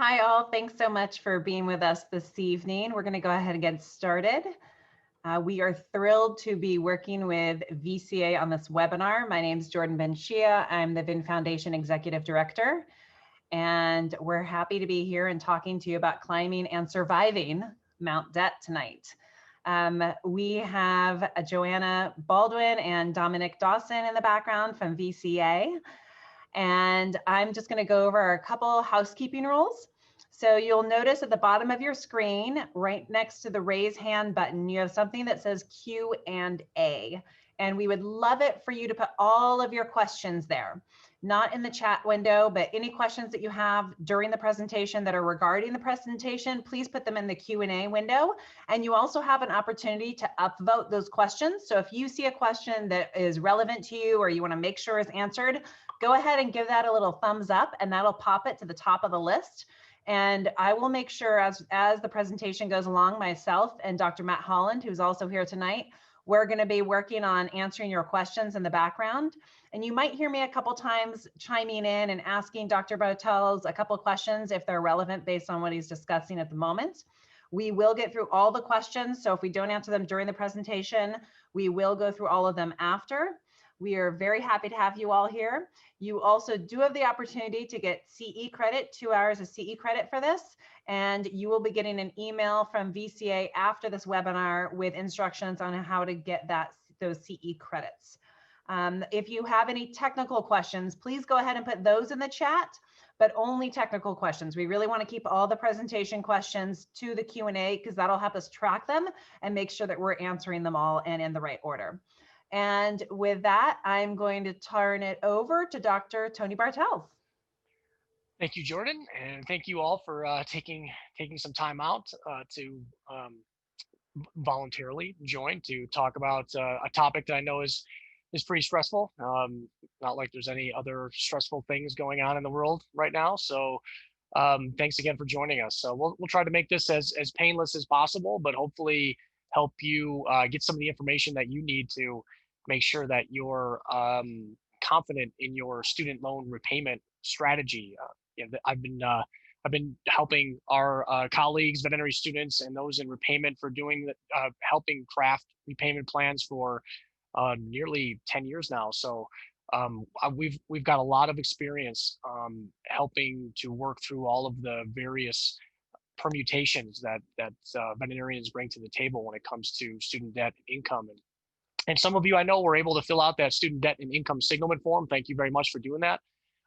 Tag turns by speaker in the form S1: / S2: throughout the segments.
S1: Hi all, thanks so much for being with us this evening. We're going to go ahead and get started. We are thrilled to be working with VCA on this webinar. My name is Jordan Ben-Shia. I'm the VIN Foundation Executive Director, and we're happy to be here and talking to you about climbing and surviving Mount Debt tonight. We have Joanna Baldwin and Dominic Dawson in the background from VCA. And I'm just going to go over a couple housekeeping rules. So you'll notice at the bottom of your screen, right next to the raise hand button, you have something that says Q&A. And we would love it for you to put all of your questions there, not in the chat window, but any questions that you have during the presentation that are regarding the presentation, please put them in the Q&A window. And you also have an opportunity to upvote those questions. So if you see a question that is relevant to you or you want to make sure is answered, go ahead and give that a little thumbs up and that'll pop it to the top of the list. And I will make sure as the presentation goes along, myself and Dr. Matt Holland, who's also here tonight, we're going to be working on answering your questions in the background. And you might hear me a couple times chiming in and asking Dr. Bartels a couple questions if they're relevant based on what he's discussing at the moment. We will get through all the questions. So if we don't answer them during the presentation, we will go through all of them after. We are very happy to have you all here. You also do have the opportunity to get CE credit, 2 hours of CE credit for this, and you will be getting an email from VCA after this webinar with instructions on how to get those CE credits. If you have any technical questions, please go ahead and put those in the chat, but only technical questions. We really want to keep all the presentation questions to the Q&A because that'll help us track them and make sure that we're answering them all and in the right order. And with that, I'm going to turn it over to Dr. Tony Bartels.
S2: Thank you, Jordan, and thank you all for taking some time out to voluntarily join to talk about a topic that I know is pretty stressful. Not like there's any other stressful things going on in the world right now. So thanks again for joining us. So we'll try to make this as painless as possible, but hopefully help you get some of the information that you need to make sure that you're confident in your student loan repayment strategy. I've been helping our colleagues, veterinary students, and those in repayment for doing helping craft repayment plans for nearly 10 years now. So we've got a lot of experience helping to work through all of the various permutations that veterinarians bring to the table when it comes to student debt and income. And some of you I know were able to fill out that student debt and income signalment form. Thank you very much for doing that.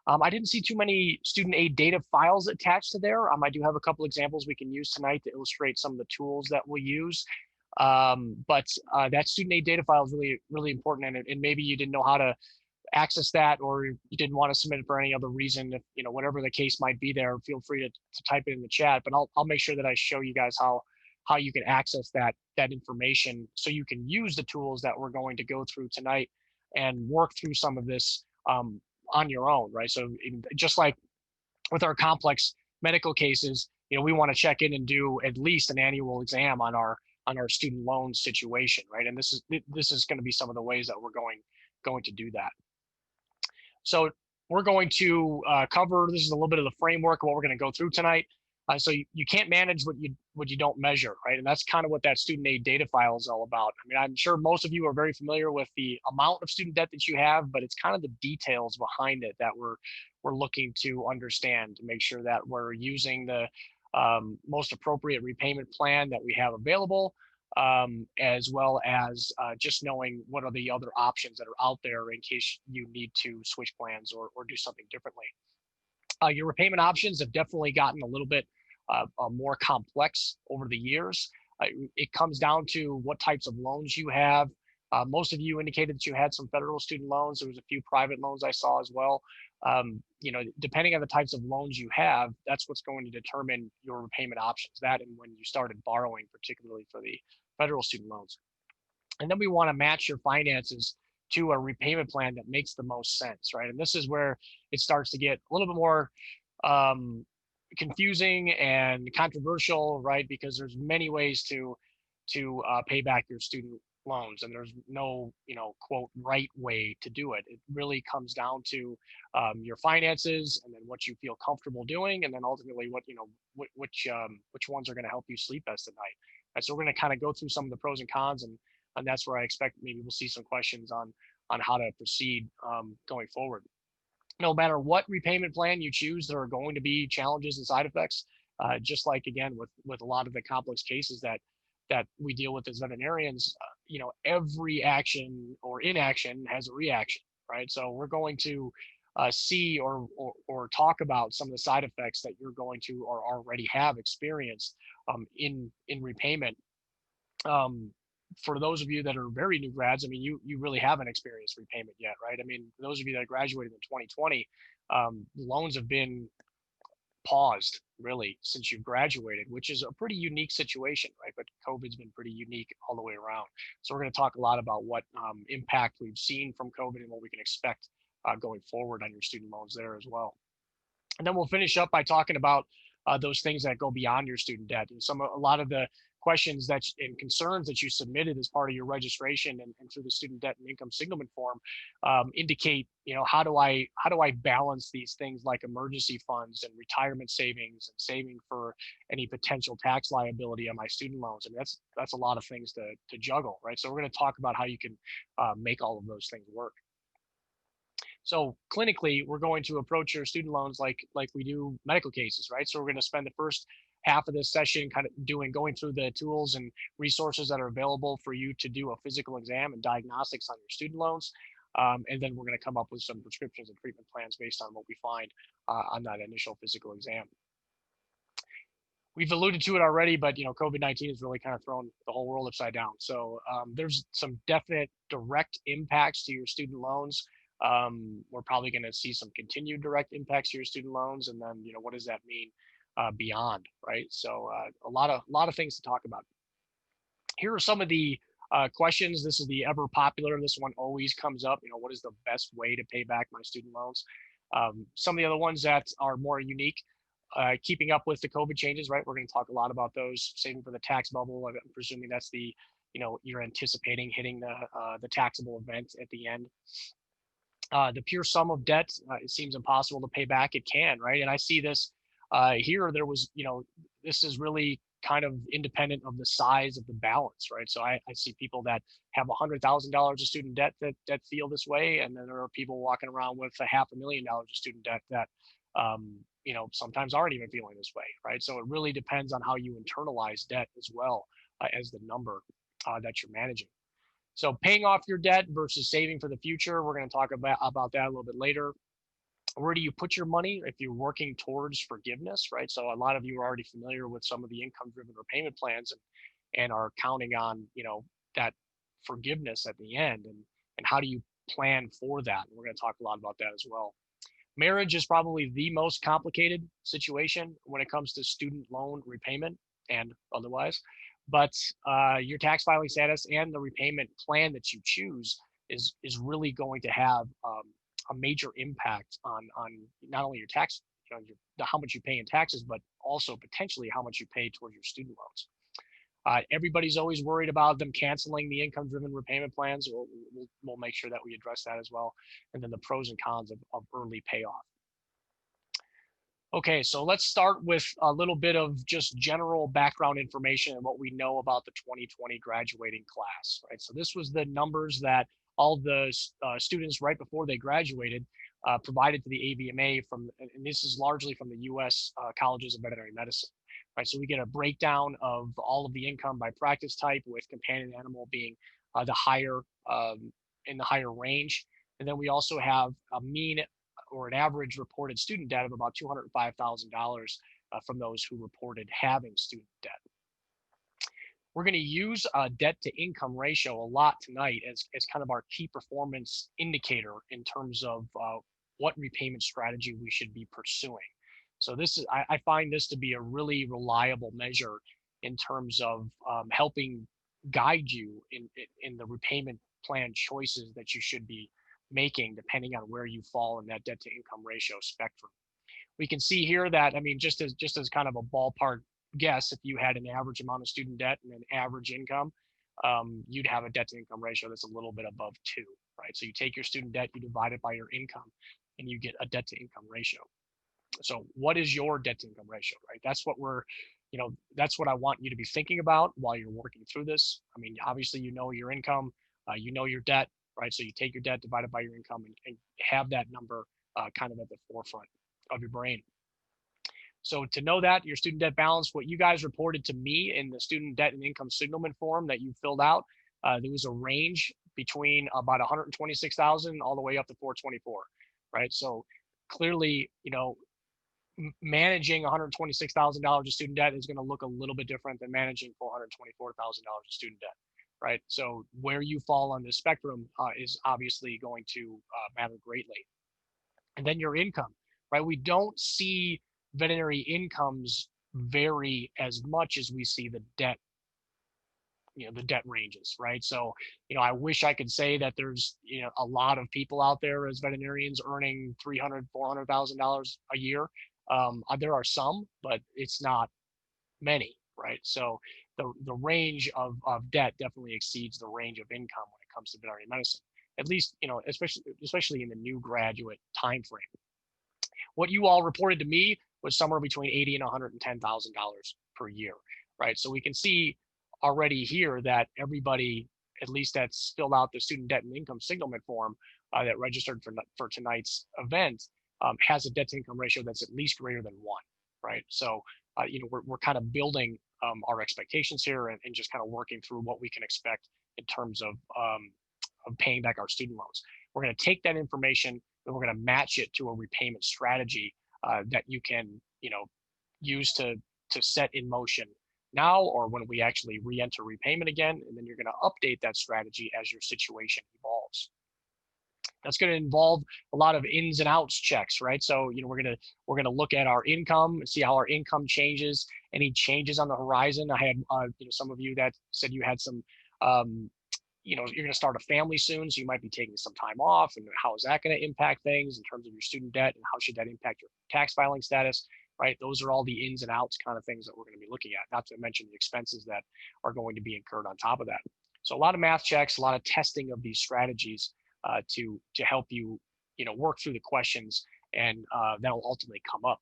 S2: I didn't see too many student aid data files attached to there. I do have a couple examples we can use tonight to illustrate some of the tools that we'll use. But that student aid data file is really, really important. And maybe you didn't know how to access that, or you didn't want to submit it for any other reason. If, whatever the case might be there, feel free to type it in the chat. But I'll make sure that I show you guys how you can access that information so you can use the tools that we're going to go through tonight and work through some of this on your own, right? So just like with our complex medical cases, we want to check in and do at least an annual exam on our student loan situation, right? And this is going to be some of the ways that we're going to do that. So we're going to cover, this is a little bit of the framework of what we're going to go through tonight. So you can't manage what you don't measure, right? And that's kind of what that student aid data file is all about. I'm sure most of you are very familiar with the amount of student debt that you have, but it's kind of the details behind it that we're looking to understand to make sure that we're using the most appropriate repayment plan that we have available, as well as just knowing what are the other options that are out there in case you need to switch plans or do something differently. Your repayment options have definitely gotten a little bit more complex over the years. It comes down to what types of loans you have. Most of you indicated that you had some federal student loans. There was a few private loans I saw as well. Depending on the types of loans you have, that's what's going to determine your repayment options, that and when you started borrowing, particularly for the federal student loans. And then we want to match your finances to a repayment plan that makes the most sense, right? And this is where it starts to get a little bit more confusing and controversial, right? Because there's many ways to pay back your student loans, and there's no, quote, right way to do it. It really comes down to your finances, and then what you feel comfortable doing, and then ultimately what, which ones are going to help you sleep best at night. And so we're going to kind of go through some of the pros and cons, and that's where I expect maybe we'll see some questions on how to proceed going forward. No matter what repayment plan you choose, there are going to be challenges and side effects. Just like, again, with a lot of the complex cases that we deal with as veterinarians, every action or inaction has a reaction, right? So we're going to see or talk about some of the side effects that you're going to or already have experienced in repayment. Um, for those of you that are very new grads, I mean, you really haven't experienced repayment yet, right? I mean, for those of you that graduated in 2020, loans have been paused really since you've graduated, which is a pretty unique situation, right? But COVID's been pretty unique all the way around. So we're going to talk a lot about what impact we've seen from COVID and what we can expect going forward on your student loans there as well. And then we'll finish up by talking about those things that go beyond your student debt, and a lot of the questions and concerns that you submitted as part of your registration and through the student debt and income signalment form indicate, how do I balance these things like emergency funds and retirement savings and saving for any potential tax liability on my student loans. I mean, that's a lot of things to juggle, right? So we're going to talk about how you can make all of those things work. So clinically, we're going to approach your student loans like we do medical cases, right? So we're going to spend the first half of this session kind of going through the tools and resources that are available for you to do a physical exam and diagnostics on your student loans. And then we're going to come up with some prescriptions and treatment plans based on what we find on that initial physical exam. We've alluded to it already, but COVID-19 has really kind of thrown the whole world upside down. So there's some definite direct impacts to your student loans. We're probably going to see some continued direct impacts to your student loans, and then what does that mean beyond, right? So a lot of things to talk about. Here are some of the questions. This is the ever popular. This one always comes up. What is the best way to pay back my student loans? Some of the other ones that are more unique. Keeping up with the COVID changes, right? We're going to talk a lot about those. Saving for the tax bubble. I'm presuming that's the, you're anticipating hitting the taxable event at the end. The pure sum of debt, it seems impossible to pay back. It can, right? And I see this here. There was, this is really kind of independent of the size of the balance, right? So I see people that have $100,000 of student debt that feel this way, and then there are people walking around with $500,000 of student debt that sometimes aren't even feeling this way, right? So it really depends on how you internalize debt as well as the number that you're managing. So paying off your debt versus saving for the future, we're going to talk about that a little bit later. Where do you put your money if you're working towards forgiveness, right? So a lot of you are already familiar with some of the income-driven repayment plans and are counting on, that forgiveness at the end, and how do you plan for that? And we're going to talk a lot about that as well. Marriage is probably the most complicated situation when it comes to student loan repayment and otherwise. But your tax filing status and the repayment plan that you choose is really going to have a major impact on not only your tax, how much you pay in taxes, but also potentially how much you pay towards your student loans. Everybody's always worried about them canceling the income-driven repayment plans. We'll make sure that we address that as well. And then the pros and cons of early payoff. Okay, so let's start with a little bit of just general background information and what we know about the 2020 graduating class, right? So this was the numbers that all the students right before they graduated provided to the AVMA and this is largely from the U.S. Colleges of Veterinary Medicine, right? So we get a breakdown of all of the income by practice type, with companion animal being the higher in the higher range, and then we also have a mean or an average reported student debt of about $205,000 from those who reported having student debt. We're going to use a debt to income ratio a lot tonight as kind of our key performance indicator in terms of what repayment strategy we should be pursuing. So I find this to be a really reliable measure in terms of helping guide you in the repayment plan choices that you should be making depending on where you fall in that debt to income ratio spectrum. We can see here that, I mean, just as kind of a ballpark guess, if you had an average amount of student debt and an average income, you'd have a debt to income ratio that's a little bit above 2, right? So you take your student debt, you divide it by your income, and you get a debt to income ratio. So what is your debt to income ratio, right? That's what that's what I want you to be thinking about while you're working through this. I mean, obviously, you know your income, you know your debt, right? So you take your debt, divide it by your income, and have that number kind of at the forefront of your brain. So to know that your student debt balance, what you guys reported to me in the student debt and income signalment form that you filled out, there was a range between about 126,000 all the way up to 424, right? So clearly, managing $126,000 of student debt is going to look a little bit different than managing $424,000 of student debt, right? So where you fall on the spectrum is obviously going to matter greatly. And then your income, right? We don't see veterinary incomes vary as much as we see the debt, the debt ranges, right? So, I wish I could say that there's, a lot of people out there as veterinarians earning $300,000, $400,000 a year. There are some, but it's not many, right? So the range of debt definitely exceeds the range of income when it comes to veterinary medicine, at least, especially in the new graduate time frame. What you all reported to me was somewhere between $80,000 and $110,000 per year, right? So we can see already here that everybody, at least that's filled out the student debt and income signalment form that registered for tonight's event, has a debt to income ratio that's at least greater than 1, right? So, we're kind of building our expectations here and just kind of working through what we can expect in terms of paying back our student loans. We're going to take that information and we're going to match it to a repayment strategy that you can, use to set in motion now or when we actually re-enter repayment again, and then you're going to update that strategy as your situation evolves. That's going to involve a lot of ins and outs checks, right? So, we're going to look at our income and see how our income changes, any changes on the horizon. I had, some of you that said you had some, you're going to start a family soon, so you might be taking some time off, and how is that going to impact things in terms of your student debt, and how should that impact your tax filing status, right? Those are all the ins and outs kind of things that we're going to be looking at, not to mention the expenses that are going to be incurred on top of that. So a lot of math checks, a lot of testing of these strategies to help you, work through the questions, and that'll ultimately come up.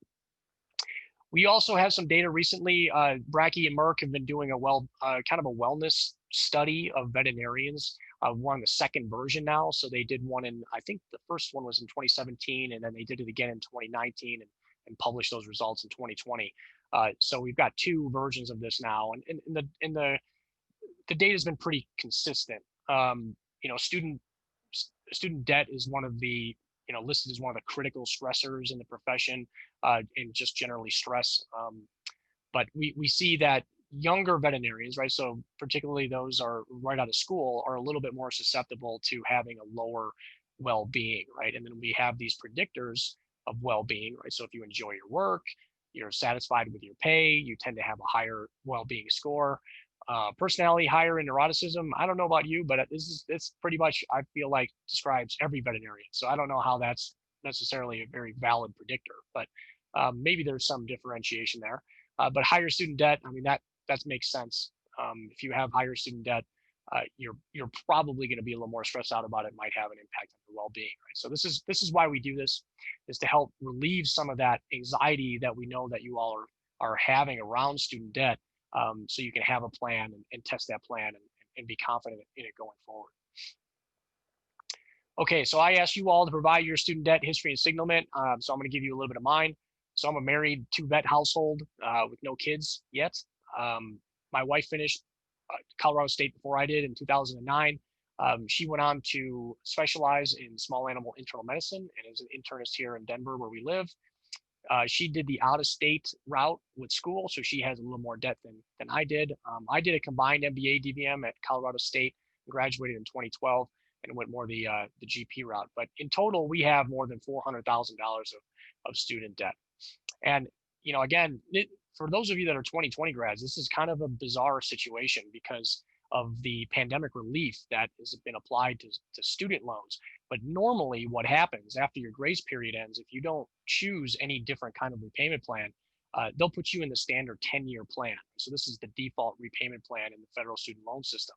S2: We also have some data recently. Bracky and Merck have been doing kind of a wellness study of veterinarians. We're on the second version now. So they did one I think the first one was in 2017, and then they did it again in 2019 and published those results in 2020. So we've got 2 versions of this now, and the data has been pretty consistent. Student debt is one of the listed as one of the critical stressors in the profession, and just generally stress. But we see that younger veterinarians, right, so particularly those are right out of school, are a little bit more susceptible to having a lower well-being, right? And then we have these predictors of well-being, right? So if you enjoy your work, you're satisfied with your pay, you tend to have a higher well-being score. Personality higher in neuroticism. I don't know about you, but it's pretty much, I feel like, describes every veterinarian. So I don't know how that's necessarily a very valid predictor, but maybe there's some differentiation there. But higher student debt, I mean, that makes sense. If you have higher student debt, you're probably going to be a little more stressed out about it. Might have an impact on your well-being, right? So this is why we do this, is to help relieve some of that anxiety that we know that you all are having around student debt. So you can have a plan and test that plan and be confident in it going forward. Okay, so I asked you all to provide your student debt history and signalment. So I'm going to give you a little bit of mine. So I'm a married 2-vet household with no kids yet. My wife finished Colorado State before I did in 2009. She went on to specialize in small animal internal medicine and is an internist here in Denver where we live. She did the out-of-state route with school, so she has a little more debt than I did. I did a combined MBA DVM at Colorado State, graduated in 2012, and went more the GP route. But in total, we have more than $400,000 of student debt. And again, for those of you that are 2020 grads, this is kind of a bizarre situation because of the pandemic relief that has been applied to student loans. But normally what happens after your grace period ends, if you don't choose any different kind of repayment plan, they'll put you in the standard 10-year plan. So this is the default repayment plan in the federal student loan system.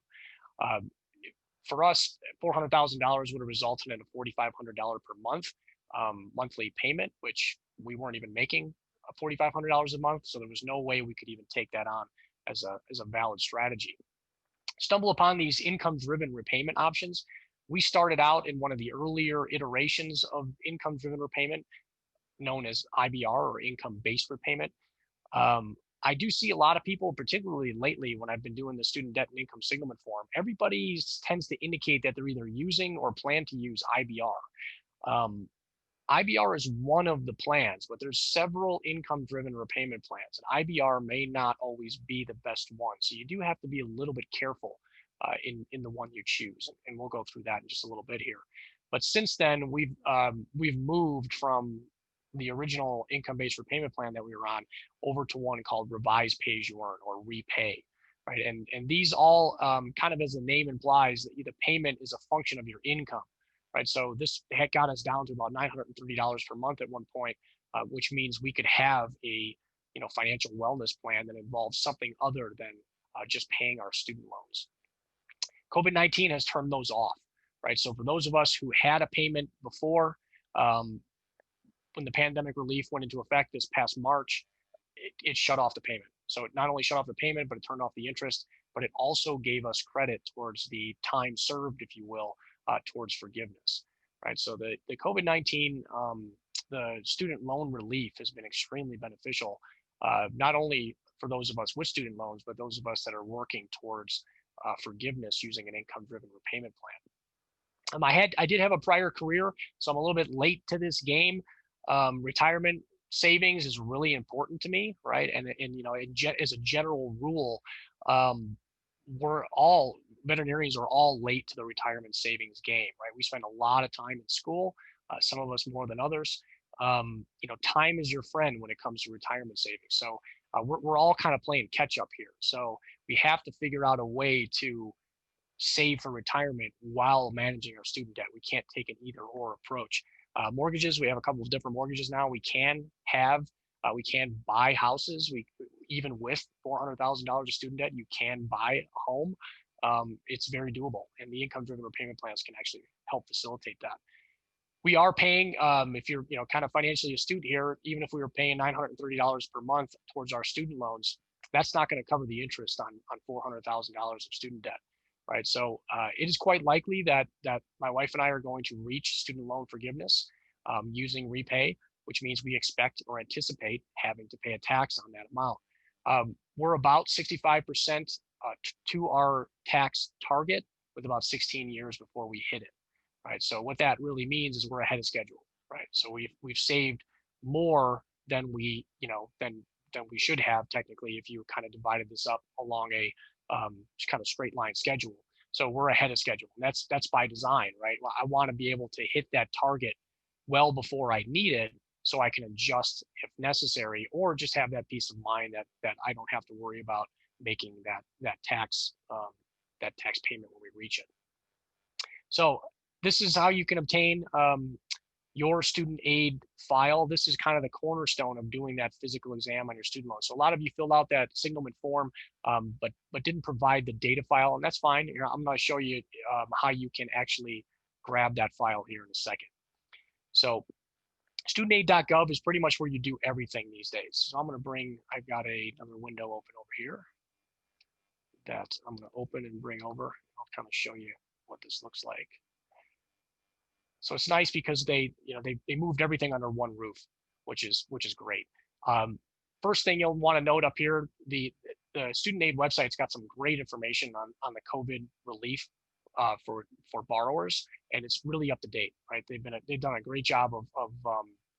S2: For us, $400,000 would have resulted in a $4,500 per month monthly payment, which we weren't even making $4,500 a month. So there was no way we could even take that on as a valid strategy. Stumble upon these income-driven repayment options. We started out in one of the earlier iterations of income-driven repayment, known as IBR, or income-based repayment. I do see a lot of people, particularly lately when I've been doing the student debt and income signalment form, everybody tends to indicate that they're either using or plan to use IBR. IBR is one of the plans, but there's several income-driven repayment plans, and IBR may not always be the best one. So you do have to be a little bit careful in the one you choose, and we'll go through that in just a little bit here. But since then, we've moved from the original income-based repayment plan that we were on over to one called Revise Pay As You Earn, or Repay, right? And these all kind of, as the name implies, that the payment is a function of your income, right? So this had got us down to about $930 per month at one point, which means we could have a financial wellness plan that involves something other than just paying our student loans. COVID-19 has turned those off, right? So for those of us who had a payment before, when the pandemic relief went into effect this past March, it shut off the payment. So it not only shut off the payment, but it turned off the interest, but it also gave us credit towards the time served, if you will, towards forgiveness, right? So the COVID-19, the student loan relief has been extremely beneficial, not only for those of us with student loans, but those of us that are working towards forgiveness using an income-driven repayment plan. I did have a prior career, so I'm a little bit late to this game. Retirement savings is really important to me, right? And as a general rule, veterinarians are all late to the retirement savings game, right? We spend a lot of time in school, some of us more than others. Time is your friend when it comes to retirement savings. So we're all kind of playing catch up here. So we have to figure out a way to save for retirement while managing our student debt. We can't take an either or approach. Mortgages, we have a couple of different mortgages now. We can buy houses. Even with $400,000 of student debt, you can buy a home. It's very doable, and the income-driven repayment plans can actually help facilitate that. We are paying, if you're kind of financially astute here, even if we were paying $930 per month towards our student loans, that's not going to cover the interest on $400,000 of student debt. Right, so it is quite likely that my wife and I are going to reach student loan forgiveness using Repay, which means we expect or anticipate having to pay a tax on that amount. We're about 65% to our tax target, with about 16 years before we hit it. Right, so what that really means is we're ahead of schedule. Right, so we've saved more than we than we should have technically if you kind of divided this up along a kind of straight line schedule. So we're ahead of schedule. And that's by design, right? I want to be able to hit that target well before I need it, so I can adjust if necessary, or just have that peace of mind that I don't have to worry about making that tax payment when we reach it. So this is how you can obtain your student aid file. This is kind of the cornerstone of doing that physical exam on your student loan. So a lot of you filled out that signalment form, but didn't provide the data file, and that's fine. I'm going to show you how you can actually grab that file here in a second. So studentaid.gov is pretty much where you do everything these days. So I've got another window open over here that I'm going to open and bring over. I'll kind of show you what this looks like. So it's nice because they moved everything under one roof, which is great. First thing you'll want to note up here, the student aid website's got some great information on the COVID relief for borrowers, and it's really up to date, right? They've done a great job of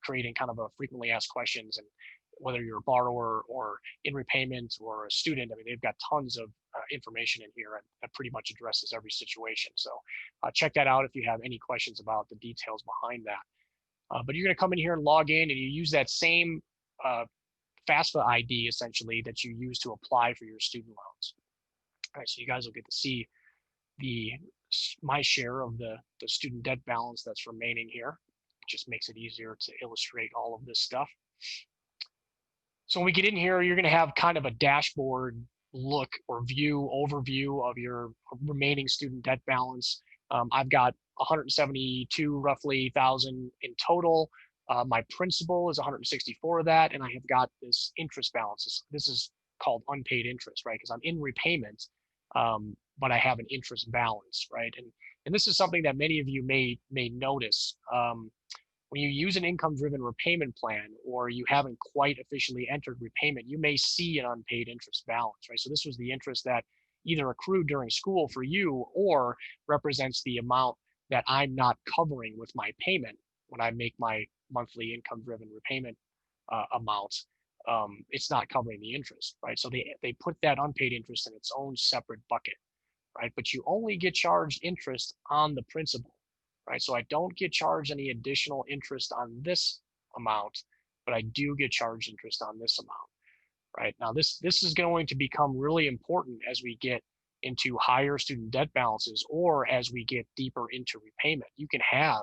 S2: creating kind of a frequently asked questions, and whether you're a borrower or in repayment or a student, I mean, they've got tons of information in here that pretty much addresses every situation. So check that out if you have any questions about the details behind that. But you're going to come in here and log in, and you use that same FAFSA ID essentially that you use to apply for your student loans. All right, so you guys will get to see my share of the student debt balance that's remaining here. It just makes it easier to illustrate all of this stuff. So when we get in here, you're going to have kind of a dashboard look or overview of your remaining student debt balance. I've got 172 roughly thousand in total. My principal is 164 of that, and I have got this interest balance. This is called unpaid interest, right? Because I'm in repayment, but I have an interest balance, right? And this is something that many of you may notice. When you use an income-driven repayment plan, or you haven't quite officially entered repayment, you may see an unpaid interest balance, right? So this was the interest that either accrued during school for you, or represents the amount that I'm not covering with my payment when I make my monthly income-driven repayment amount. It's not covering the interest, right? So they put that unpaid interest in its own separate bucket, right? But you only get charged interest on the principal, right? So I don't get charged any additional interest on this amount, but I do get charged interest on this amount, right? Now this is going to become really important as we get into higher student debt balances, or as we get deeper into repayment. You can have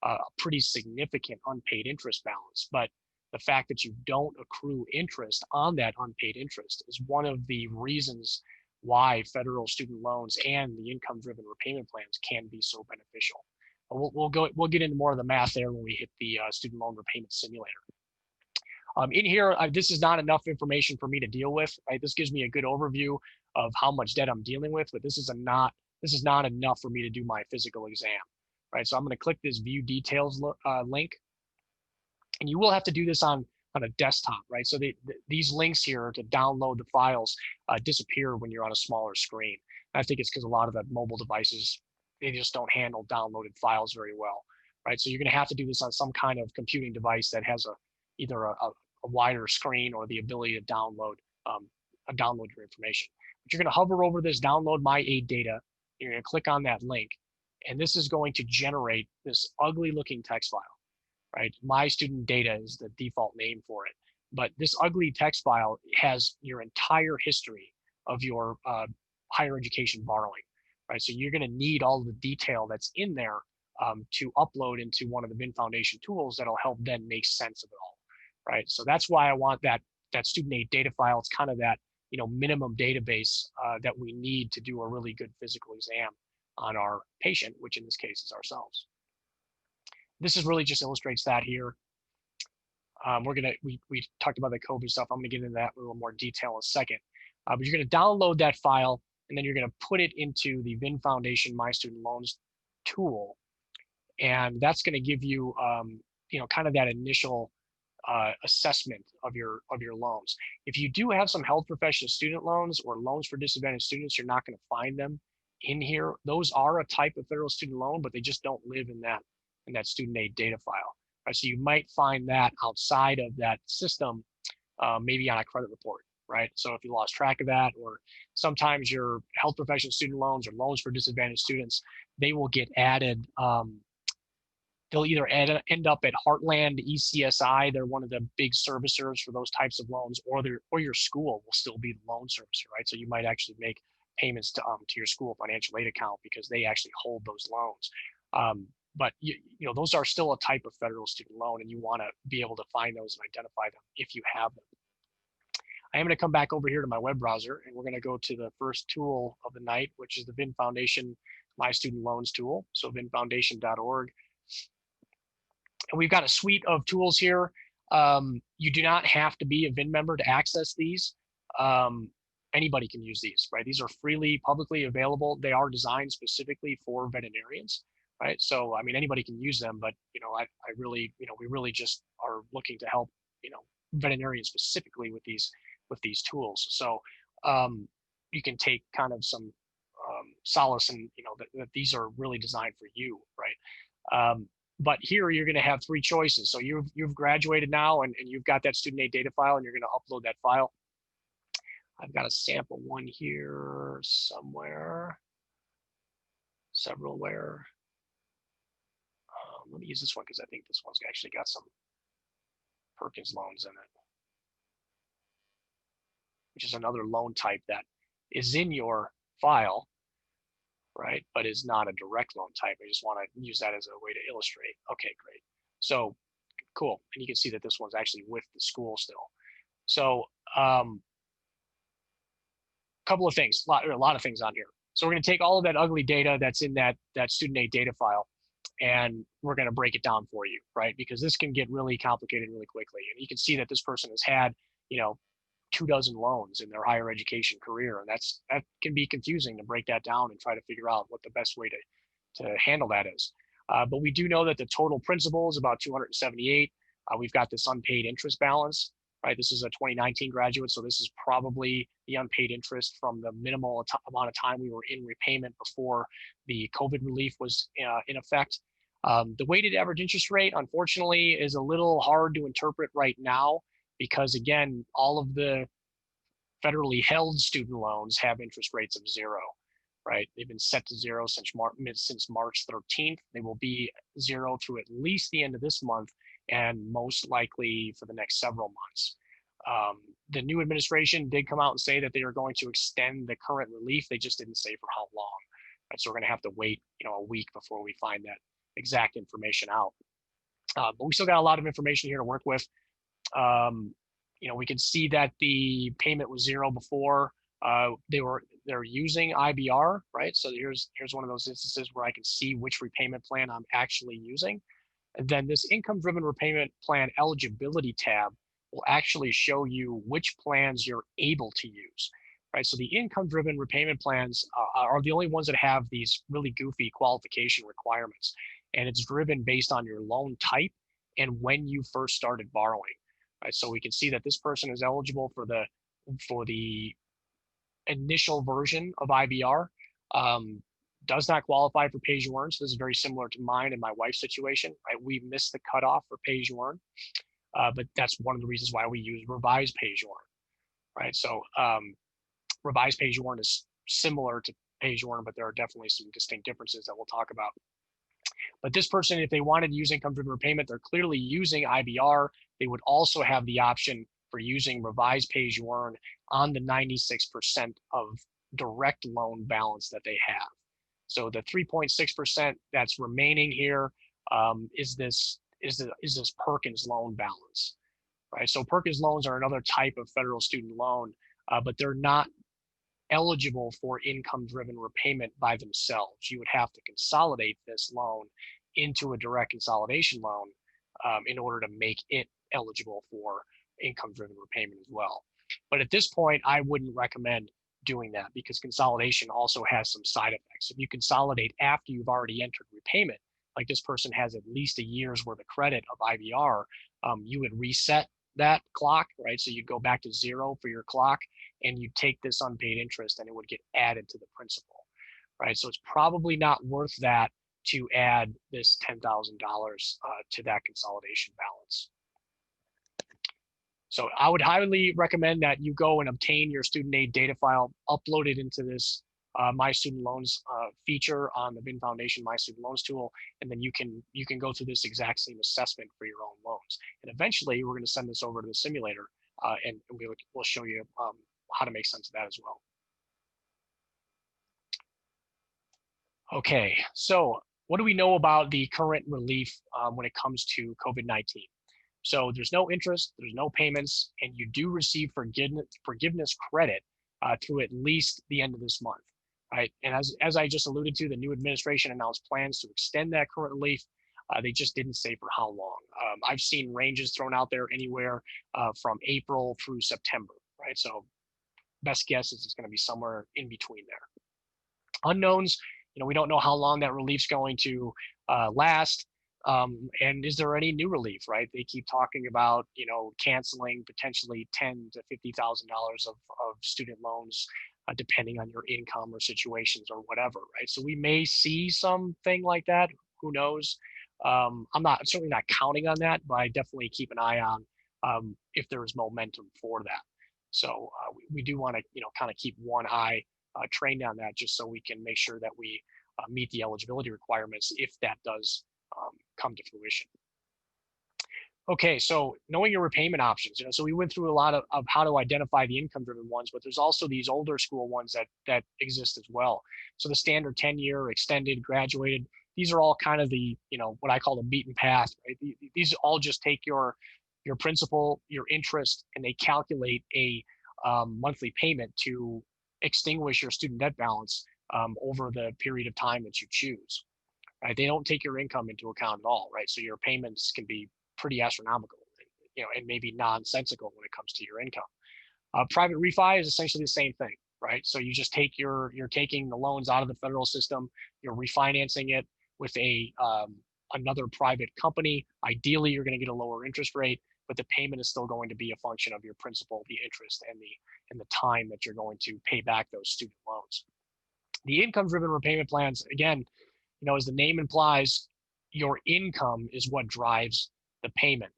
S2: a pretty significant unpaid interest balance, but the fact that you don't accrue interest on that unpaid interest is one of the reasons why federal student loans and the income-driven repayment plans can be so beneficial. We'll get into more of the math there when we hit the student loan repayment simulator. In here, this is not enough information for me to deal with, right? This gives me a good overview of how much debt I'm dealing with, but this is not enough for me to do my physical exam, right? So I'm going to click this view details link, and you will have to do this on a desktop, right? So these links here to download the files disappear when you're on a smaller screen. And I think it's because a lot of the mobile devices, they just don't handle downloaded files very well, right? So you're going to have to do this on some kind of computing device that has either a wider screen, or the ability to download your information. But you're going to hover over this download my aid data. You're going to click on that link, and this is going to generate this ugly looking text file, right? My student data is the default name for it. But this ugly text file has your entire history of your higher education borrowing, right? So you're going to need all the detail that's in there to upload into one of the VIN Foundation tools that'll help then make sense of it all, right? So that's why I want that student aid data file. It's kind of that minimum database that we need to do a really good physical exam on our patient, which in this case is ourselves. This is really just illustrates that here. We talked about the COVID stuff. I'm gonna get into that in a little more detail in a second. But you're gonna download that file, and then you're gonna put it into the VIN Foundation My Student Loans tool, and that's gonna give you kind of that initial assessment of your loans. If you do have some health professional student loans or loans for disadvantaged students, you're not going to find them in here. Those are a type of federal student loan, but they just don't live in that student aid data file. Right? So you might find that outside of that system, maybe on a credit report, right? So if you lost track of that, or sometimes your health professional student loans or loans for disadvantaged students, they will get added. They'll either end up at Heartland ECSI. They're one of the big servicers for those types of loans, or your school will still be the loan servicer, right? So you might actually make payments to your school financial aid account because they actually hold those loans. But those are still a type of federal student loan, and you want to be able to find those and identify them if you have them. I am going to come back over here to my web browser, and we're going to go to the first tool of the night, which is the VIN Foundation My Student Loans tool. So vinfoundation.org. And we've got a suite of tools here. You do not have to be a VIN member to access these. Anybody can use these, right? These are freely, publicly available. They are designed specifically for veterinarians, right? So, I mean, anybody can use them, but, we really just are looking to help, veterinarians specifically with these tools. So you can take kind of some solace in, that these are really designed for you, right? But here you're going to have three choices. So you've graduated now, and you've got that student aid data file, and you're going to upload that file. I've got a sample one here somewhere, severalwhere. Let me use this one because I think this one's actually got some Perkins loans in it, which is another loan type that is in your file, right? But is not a direct loan type. I just want to use that as a way to illustrate. Okay, great. So cool. And you can see that this one's actually with the school still. So couple of things, a lot of things on here. So we're going to take all of that ugly data that's in that student aid data file, and we're going to break it down for you, right? Because this can get really complicated really quickly. And you can see that this person has had, 24 loans in their higher education career. And that can be confusing to break that down and try to figure out what the best way to handle that is. But we do know that the total principal is about 278. We've got this unpaid interest balance, right? This is a 2019 graduate, so this is probably the unpaid interest from the minimal amount of time we were in repayment before the COVID relief was in effect. The weighted average interest rate, unfortunately, is a little hard to interpret right now because, again, all of the federally held student loans have interest rates of 0, right? They've been set to 0 since March 13th. They will be 0 through at least the end of this month and most likely for the next several months. The new administration did come out and say that they are going to extend the current relief. They just didn't say for how long. Right? So we're going to have to wait, a week before we find that exact information out. But we still got a lot of information here to work with. We can see that the payment was 0 before. They're using IBR, right? So here's one of those instances where I can see which repayment plan I'm actually using. And then this income-driven repayment plan eligibility tab will actually show you which plans you're able to use, right? So the income-driven repayment plans are the only ones that have these really goofy qualification requirements. And it's driven based on your loan type and when you first started borrowing, right? So we can see that this person is eligible for the initial version of IBR. Does not qualify for pay as you earn. So this is very similar to mine and my wife's situation, right? We missed the cutoff for pay as you earn, but that's one of the reasons why we use revised pay as you earn, right? So revised pay as you earn is similar to pay as you earn, but there are definitely some distinct differences that we'll talk about. But this person, if they wanted to use income-driven repayment, they're clearly using IBR. They would also have the option for using revised pay as you earn on the 96% of direct loan balance that they have. So the 3.6% that's remaining here is this Perkins loan balance, right? So Perkins loans are another type of federal student loan, but they're not eligible for income-driven repayment by themselves. You would have to consolidate this loan into a direct consolidation loan in order to make it eligible for income-driven repayment as well. But at this point, I wouldn't recommend doing that because consolidation also has some side effects. If you consolidate after you've already entered repayment, like this person has at least a year's worth of credit of IBR, you would reset that clock, right? So you go back to 0 for your clock and you take this unpaid interest and it would get added to the principal, right? So it's probably not worth that to add this $10,000 to that consolidation balance. So I would highly recommend that you go and obtain your student aid data file, upload it into this My Student Loans feature on the BIN Foundation My Student Loans tool, and then you can go through this exact same assessment for your own loans. And eventually, we're going to send this over to the simulator, and we'll show you how to make sense of that as well. Okay, so what do we know about the current relief when it comes to COVID-19? So there's no interest, there's no payments, and you do receive forgiveness credit through at least the end of this month, right? And as I just alluded to, the new administration announced plans to extend that current relief. They just didn't say for how long. I've seen ranges thrown out there anywhere from April through September, right? So best guess is it's going to be somewhere in between there. Unknowns, we don't know how long that relief's going to last. And is there any new relief, right? They keep talking about, canceling potentially $10,000 to $50,000 of student loans, depending on your income or situations or whatever, right? So we may see something like that. Who knows? I'm certainly not counting on that, but I definitely keep an eye on if there is momentum for that. So we do want to, kind of keep one eye trained on that, just so we can make sure that we meet the eligibility requirements if that does come to fruition. Okay, so knowing your repayment options, so we went through a lot of how to identify the income-driven ones, but there's also these older school ones that exist as well. So the standard 10-year, extended, graduated, these are all kind of the, what I call the beaten path, right? These all just take your principal, your interest, and they calculate a monthly payment to extinguish your student debt balance over the period of time that you choose. Right? They don't take your income into account at all, right? So your payments can be pretty astronomical, and maybe nonsensical when it comes to your income. Private refi is essentially the same thing, right? So you just you're taking the loans out of the federal system, you're refinancing it with another private company. Ideally, you're going to get a lower interest rate, but the payment is still going to be a function of your principal, the interest, and the time that you're going to pay back those student loans. The income-driven repayment plans, again, as the name implies, your income is what drives the payment,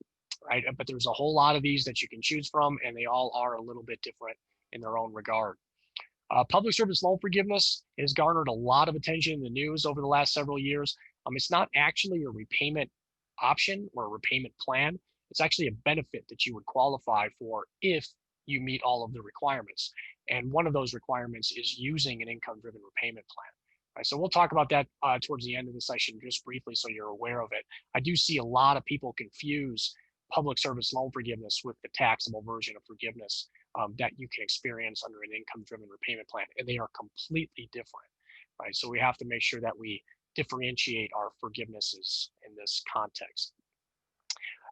S2: right? But there's a whole lot of these that you can choose from, and they all are a little bit different in their own regard. Public service loan forgiveness has garnered a lot of attention in the news over the last several years. It's not actually a repayment option or a repayment plan. It's actually a benefit that you would qualify for if you meet all of the requirements. And one of those requirements is using an income-driven repayment plan. Right, so we'll talk about that towards the end of the session just briefly so you're aware of it. I do see a lot of people confuse public service loan forgiveness with the taxable version of forgiveness that you can experience under an income-driven repayment plan, and they are completely different. Right, so we have to make sure that we differentiate our forgivenesses in this context.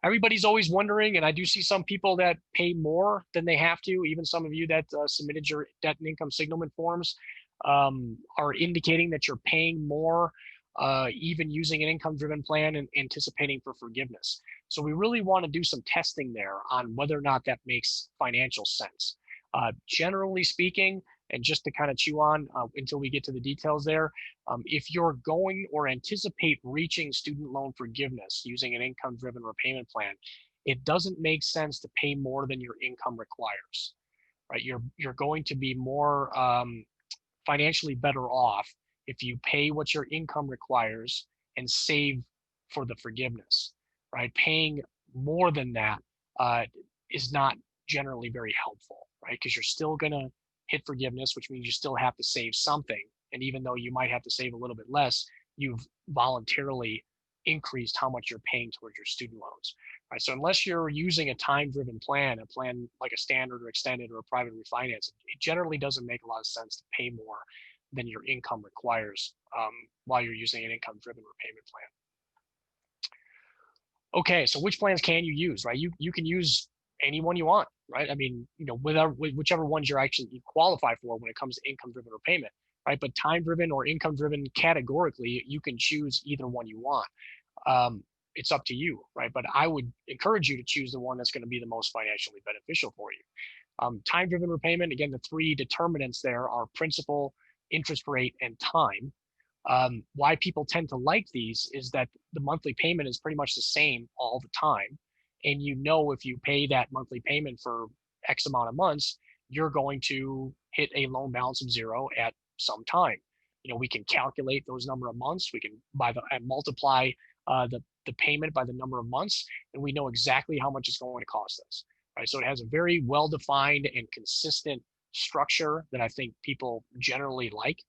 S2: Everybody's always wondering, and I do see some people that pay more than they have to, even some of you that submitted your debt and income signalment forms are indicating that you're paying more even using an income-driven plan and anticipating for forgiveness. So we really want to do some testing there on whether or not that makes financial sense. Generally speaking, and just to kind of chew on until we get to the details there, if you're going or anticipate reaching student loan forgiveness using an income-driven repayment plan, it doesn't make sense to pay more than your income requires. Right? You're going to be more financially better off if you pay what your income requires and save for the forgiveness. Right? Paying more than that is not generally very helpful, right? Because you're still going to hit forgiveness, which means you still have to save something. And even though you might have to save a little bit less, you've voluntarily increased how much you're paying towards your student loans. Right? So unless you're using a time-driven plan, a plan like a standard or extended or a private refinance, it generally doesn't make a lot of sense to pay more than your income requires while you're using an income-driven repayment plan. Okay, so which plans can you use, right? You can use any one you want, right? I mean, whichever ones you're actually qualify for when it comes to income-driven repayment, right? But time-driven or income-driven categorically, you can choose either one you want. It's up to you, right? But I would encourage you to choose the one that's going to be the most financially beneficial for you. Time-driven repayment, again, the three determinants there are principal, interest rate, and time. Why people tend to like these is that the monthly payment is pretty much the same all the time. And if you pay that monthly payment for X amount of months, you're going to hit a loan balance of zero at some time. We can calculate those number of months. We can multiply the payment by the number of months, and we know exactly how much it's going to cost us. Right? So it has a very well-defined and consistent structure that I think people generally like.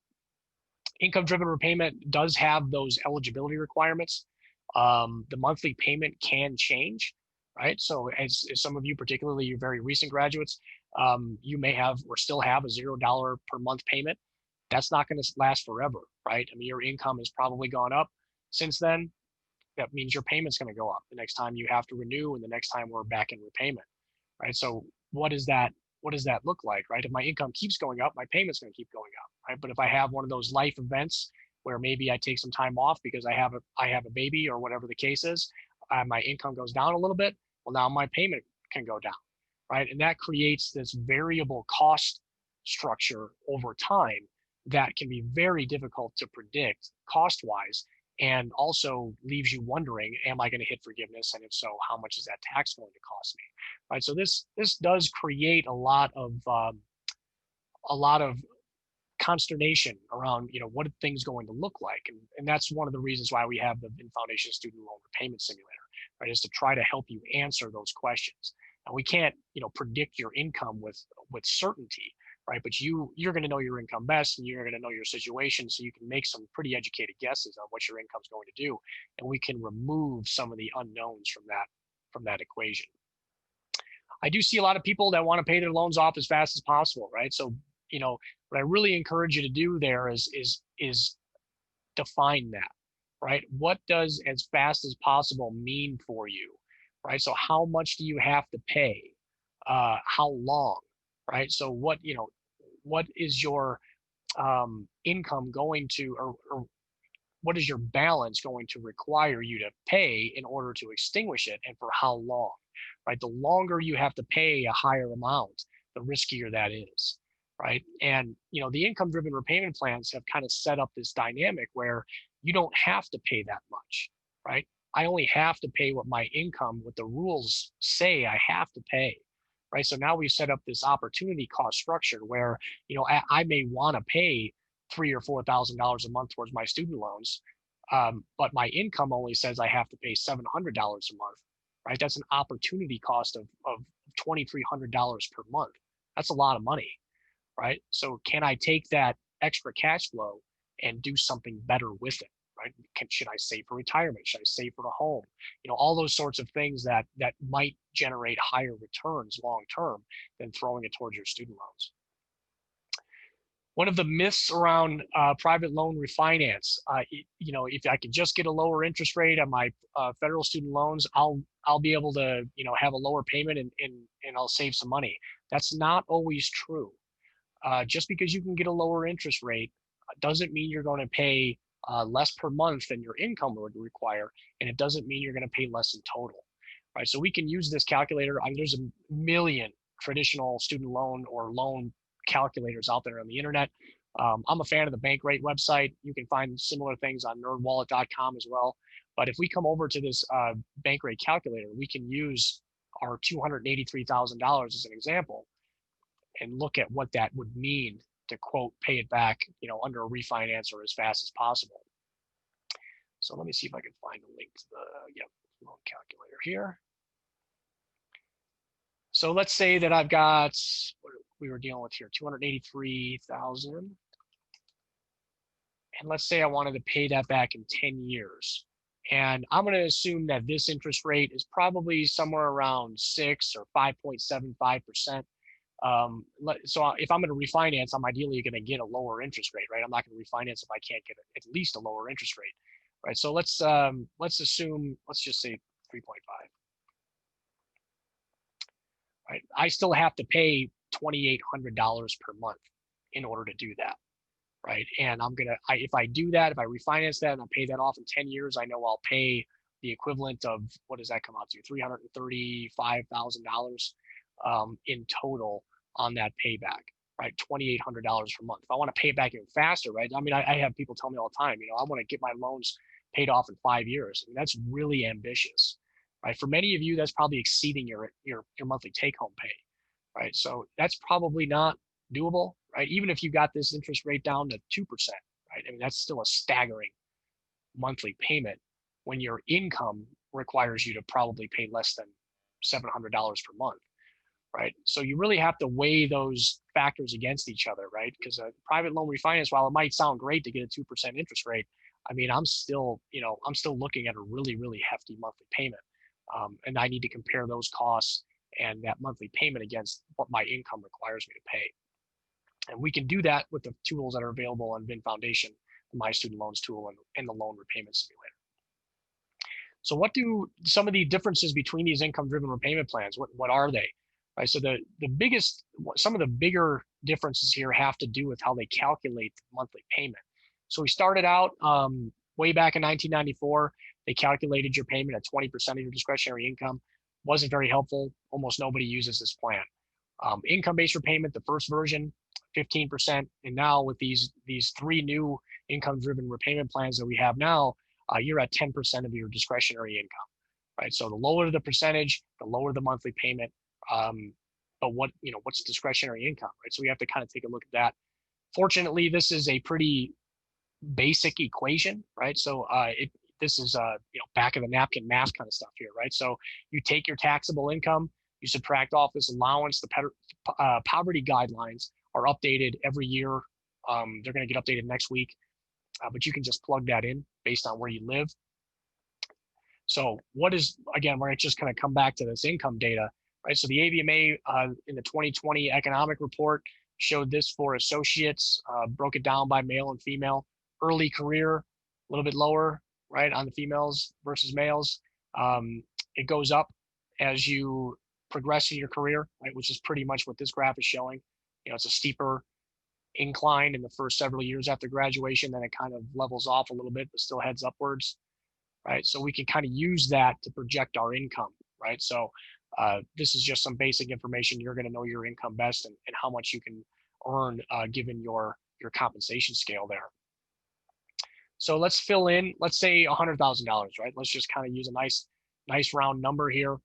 S2: Income-driven repayment does have those eligibility requirements. The monthly payment can change, right? So as some of you, particularly your very recent graduates, you may have or still have a $0 per month payment. That's not going to last forever, right? I mean, your income has probably gone up since then. That means your payment's going to go up the next time you have to renew and the next time we're back in repayment, right? So what does that look like, right? If my income keeps going up, my payment's going to keep going up, right? But if I have one of those life events where maybe I take some time off because I have a baby or whatever the case is, my income goes down a little bit, well, now my payment can go down, right? And that creates this variable cost structure over time that can be very difficult to predict cost-wise, and also leaves you wondering, am I going to hit forgiveness? And if so, how much is that tax going to cost me? Right. So this does create a lot of consternation around, what are things going to look like? And that's one of the reasons why we have the Foundation Student Loan Repayment Simulator, right, is to try to help you answer those questions. And we can't, predict your income with certainty, right? But you're going to know your income best, and you're going to know your situation, so you can make some pretty educated guesses on what your income's going to do, and we can remove some of the unknowns from that equation. I do see a lot of people that want to pay their loans off as fast as possible, right? So what I really encourage you to do there is define that, right? What does as fast as possible mean for you, right? So how much do you have to pay? How long, right? So what is your income going to, or what is your balance going to require you to pay in order to extinguish it, and for how long, right? The longer you have to pay a higher amount, the riskier that is, right? And the income-driven repayment plans have kind of set up this dynamic where you don't have to pay that much, right? I only have to pay what what the rules say I have to pay, right? So now we set up this opportunity cost structure where I may want to pay $3,000 or $4,000 a month towards my student loans, but my income only says I have to pay $700 a month, right? That's an opportunity cost of $2,300 per month. That's a lot of money, right? So can I take that extra cash flow and do something better with it, right? Should I save for retirement? Should I save for a home? All those sorts of things that might generate higher returns long term than throwing it towards your student loans. One of the myths around private loan refinance, if I can just get a lower interest rate on my federal student loans, I'll be able to have a lower payment and I'll save some money. That's not always true. Just because you can get a lower interest rate doesn't mean you're going to pay less per month than your income would require, and it doesn't mean you're going to pay less in total, right? So we can use this calculator. There's a million traditional student loan or loan calculators out there on the internet. I'm a fan of the Bankrate website. You can find similar things on nerdwallet.com as well. But if we come over to this Bankrate calculator, we can use our $283,000 as an example and look at what that would mean to quote pay it back, under a refinance or as fast as possible. So let me see if I can find a link to the loan calculator here. So let's say that I've got what we were dealing with here, 283,000, and let's say I wanted to pay that back in 10 years. And I'm going to assume that this interest rate is probably somewhere around 6 or 5.75%. So if I'm going to refinance, I'm ideally going to get a lower interest rate, right? I'm not going to refinance if I can't get at least a lower interest rate, right? So let's assume, let's just say 3.5, right? I still have to pay $2,800 per month in order to do that, right? And if I do that, if I refinance that and I pay that off in 10 years, I know I'll pay the equivalent of, what does that come out to? $335,000 in total on that payback, right? $2,800 per month. If I want to pay it back even faster, right? I have people tell me all the time, I want to get my loans paid off in 5 years. That's really ambitious, right? For many of you, that's probably exceeding your monthly take-home pay, right? So that's probably not doable, right? Even if you got this interest rate down to 2%, right? That's still a staggering monthly payment when your income requires you to probably pay less than $700 per month, right? So you really have to weigh those factors against each other, right? Because a private loan refinance, while it might sound great to get a 2% interest rate, I'm still looking at a really, really hefty monthly payment. And I need to compare those costs and that monthly payment against what my income requires me to pay. And we can do that with the tools that are available on VIN Foundation, the My Student Loans tool, and the Loan Repayment Simulator. So what do some of the differences between these income-driven repayment plans, what are they? Right, so some of the bigger differences here have to do with how they calculate the monthly payment. So we started out way back in 1994, they calculated your payment at 20% of your discretionary income. Wasn't very helpful. Almost nobody uses this plan. Income-based repayment, the first version, 15%. And now with these three new income-driven repayment plans that we have now, you're at 10% of your discretionary income, right? So the lower the percentage, the lower the monthly payment. But what's discretionary income, right? So we have to kind of take a look at that. Fortunately, this is a pretty basic equation, right? So this is back of the napkin math kind of stuff here, right? So you take your taxable income, you subtract off this allowance. The poverty guidelines are updated every year. They're going to get updated next week, but you can just plug that in based on where you live. So we're just going to come back to this income data, right? So the AVMA in the 2020 economic report showed this for associates, broke it down by male and female. Early career, a little bit lower, right, on the females versus males. It goes up as you progress in your career, right, which is pretty much what this graph is showing. It's a steeper incline in the first several years after graduation, then it kind of levels off a little bit, but still heads upwards, right? So we can kind of use that to project our income, right? So this is just some basic information. You're going to know your income best and how much you can earn given your compensation scale there. So let's fill in, let's say $100,000, right? Let's just kind of use a nice round number here.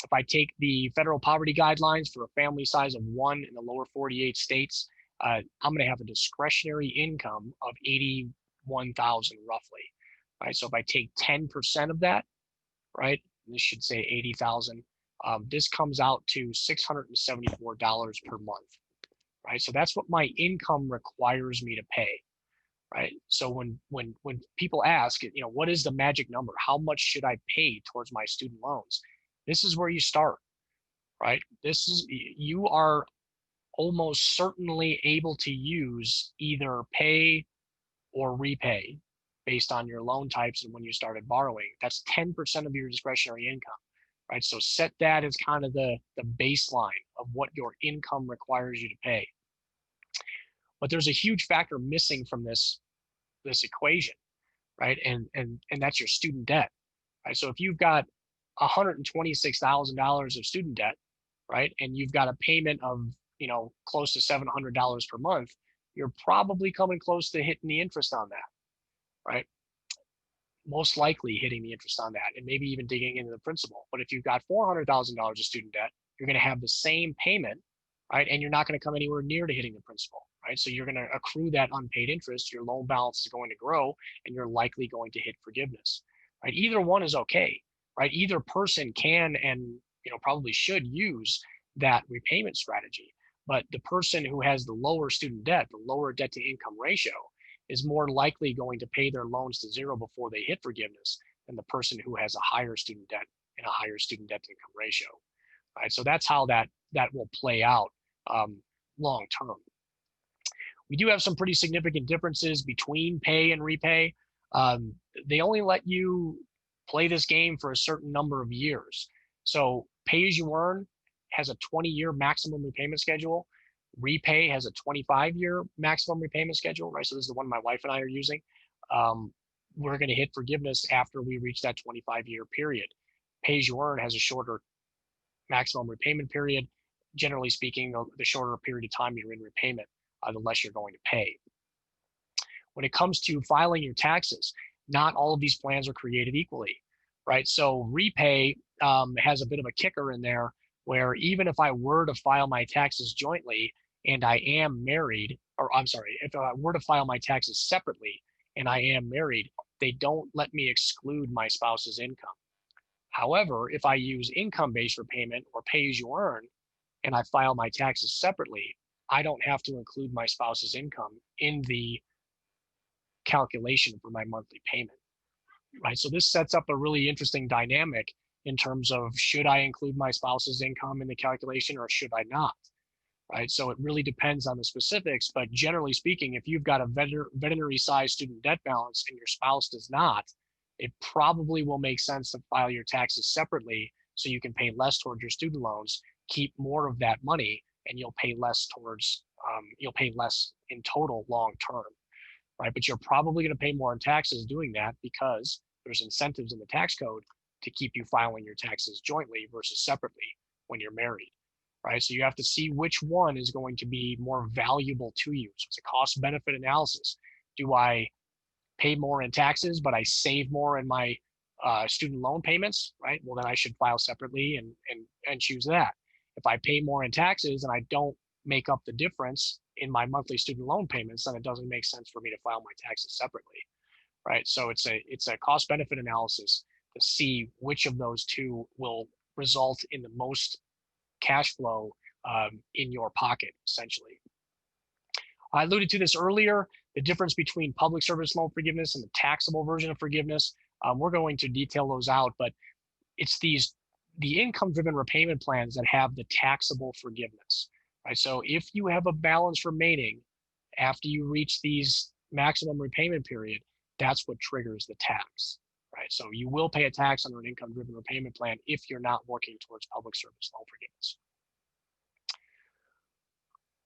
S2: If I take the federal poverty guidelines for a family size of 1 in the lower 48 states, I'm going to have a discretionary income of 81,000 roughly, right? So if I take 10% of that, right, this should say 80,000. This comes out to $674 per month, right? So that's what my income requires me to pay, right? So when people ask, what is the magic number? How much should I pay towards my student loans? This is where you start, right? You are almost certainly able to use either pay or repay based on your loan types and when you started borrowing. That's 10% of your discretionary income, right? So set that as kind of the baseline of what your income requires you to pay. But there's a huge factor missing from this equation, right? And that's your student debt, right? So if you've got $126,000 of student debt, right, and you've got a payment of close to $700 per month, you're probably coming close to hitting the interest on that, right? Most likely hitting the interest on that, and maybe even digging into the principal. But if you've got $400,000 of student debt, you're going to have the same payment, right, and you're not going to come anywhere near to hitting the principal, right? So you're going to accrue that unpaid interest. Your loan balance is going to grow, and you're likely going to hit forgiveness, right? Either one is okay, right? Either person can and probably should use that repayment strategy. But the person who has the lower student debt, the lower debt to income ratio, is more likely going to pay their loans to zero before they hit forgiveness than the person who has a higher student debt and a higher student debt to income ratio. Right? So that's how that will play out long term. We do have some pretty significant differences between pay and repay. They only let you play this game for a certain number of years. So pay as you earn has a 20-year maximum repayment schedule. Repay has a 25-year maximum repayment schedule, right? So this is the one my wife and I are using. We're going to hit forgiveness after we reach that 25-year period. Pay as you earn has a shorter maximum repayment period. Generally speaking, the shorter period of time you're in repayment, the less you're going to pay. When it comes to filing your taxes, not all of these plans are created equally, right? So repay has a bit of a kicker in there where even if I were to file my taxes jointly and I am married, or I'm sorry, if I were to file my taxes separately and I am married, they don't let me exclude my spouse's income. However, if I use income-based repayment or pay as you earn and I file my taxes separately, I don't have to include my spouse's income in the calculation for my monthly payment, right? So this sets up a really interesting dynamic in terms of should I include my spouse's income in the calculation or should I not, right? So it really depends on the specifics, but generally speaking, if you've got a veterinary size student debt balance and your spouse does not, it probably will make sense to file your taxes separately so you can pay less towards your student loans, keep more of that money, and you'll pay less towards, you'll pay less in total long term, right? But you're probably going to pay more in taxes doing that because there's incentives in the tax code to keep you filing your taxes jointly versus separately when you're married, right? So you have to see which one is going to be more valuable to you. So it's a cost benefit analysis. Do I pay more in taxes, but I save more in my student loan payments, right? Well, then I should file separately and choose that. If I pay more in taxes and I don't make up the difference in my monthly student loan payments, then it doesn't make sense for me to file my taxes separately, right? So it's a cost benefit analysis to see which of those two will result in the most cash flow in your pocket, essentially. I alluded to this earlier, the difference between public service loan forgiveness and the taxable version of forgiveness. We're going to detail those out, but it's the income-driven repayment plans that have the taxable forgiveness, right? So if you have a balance remaining after you reach these maximum repayment period, that's what triggers the tax, right? So you will pay a tax under an income-driven repayment plan if you're not working towards public service loan forgiveness.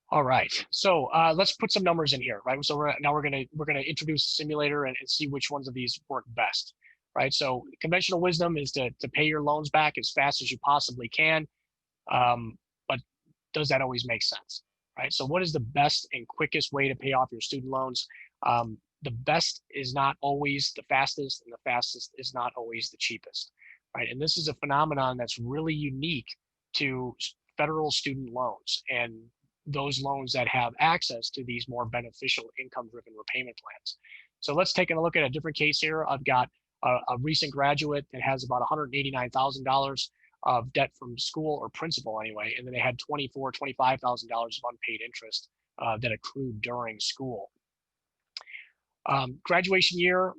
S2: All right, so let's put some numbers in here, right? So now we're gonna introduce a simulator and see which ones of these work best, right? So conventional wisdom is to pay your loans back as fast as you possibly can, but does that always make sense, right? So what is the best and quickest way to pay off your student loans? The best is not always the fastest, and the fastest is not always the cheapest, right? And this is a phenomenon that's really unique to federal student loans and those loans that have access to these more beneficial income-driven repayment plans. So let's take a look at a different case here. I've got a recent graduate that has about $189,000 of debt from school, or principal anyway, and then they had $25,000 of unpaid interest that accrued during school. Graduation year,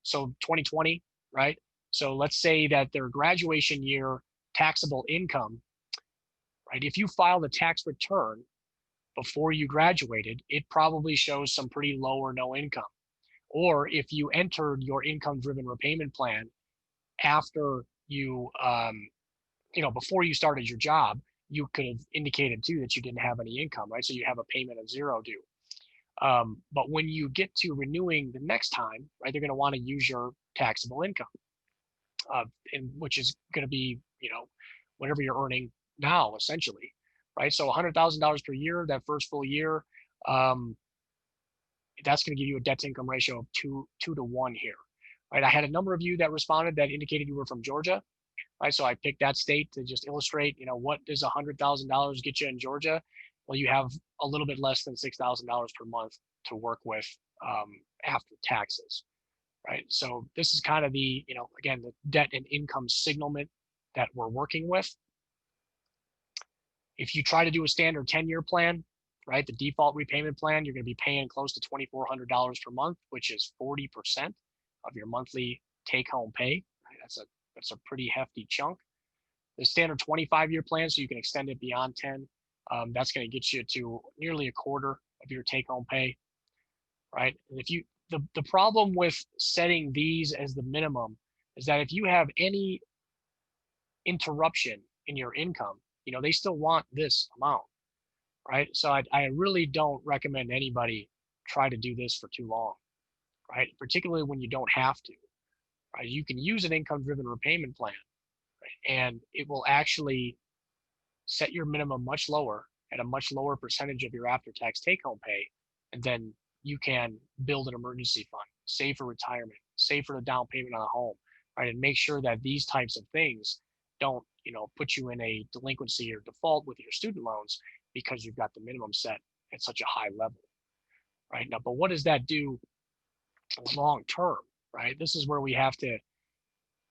S2: so 2020, right? So let's say that their graduation year taxable income, right? If you filed a tax return before you graduated, it probably shows some pretty low or no income. Or if you entered your income-driven repayment plan after you, before you started your job, you could have indicated too that you didn't have any income, right? So you have a payment of zero due. But when you get to renewing the next time, right, they're going to want to use your taxable income, and which is going to be, whatever you're earning now, essentially, right? So $100,000 per year, that first full year, that's going to give you a debt to income ratio of two to 1 here, right? I had a number of you that responded that indicated you were from Georgia, right? So I picked that state to just illustrate, what does $100,000 get you in Georgia? Well, you have a little bit less than $6,000 per month to work with after taxes, right? So this is kind of the, again, the debt and income signalment that we're working with. If you try to do a standard 10-year plan, right, the default repayment plan, you're going to be paying close to $2,400 per month, which is 40% of your monthly take-home pay. Right? That's a pretty hefty chunk. The standard 25-year plan, so you can extend it beyond 10, that's going to get you to nearly a quarter of your take-home pay, right? And if you, the problem with setting these as the minimum is that if you have any interruption in your income, they still want this amount, right? So I really don't recommend anybody try to do this for too long, right? Particularly when you don't have to, right? You can use an income-driven repayment plan, right? And it will actually set your minimum much lower at a much lower percentage of your after-tax take-home pay, and then you can build an emergency fund, save for retirement, save for the down payment on a home, right? And make sure that these types of things don't, put you in a delinquency or default with your student loans because you've got the minimum set at such a high level, right? Now, but what does that do long term, right? This is where we have to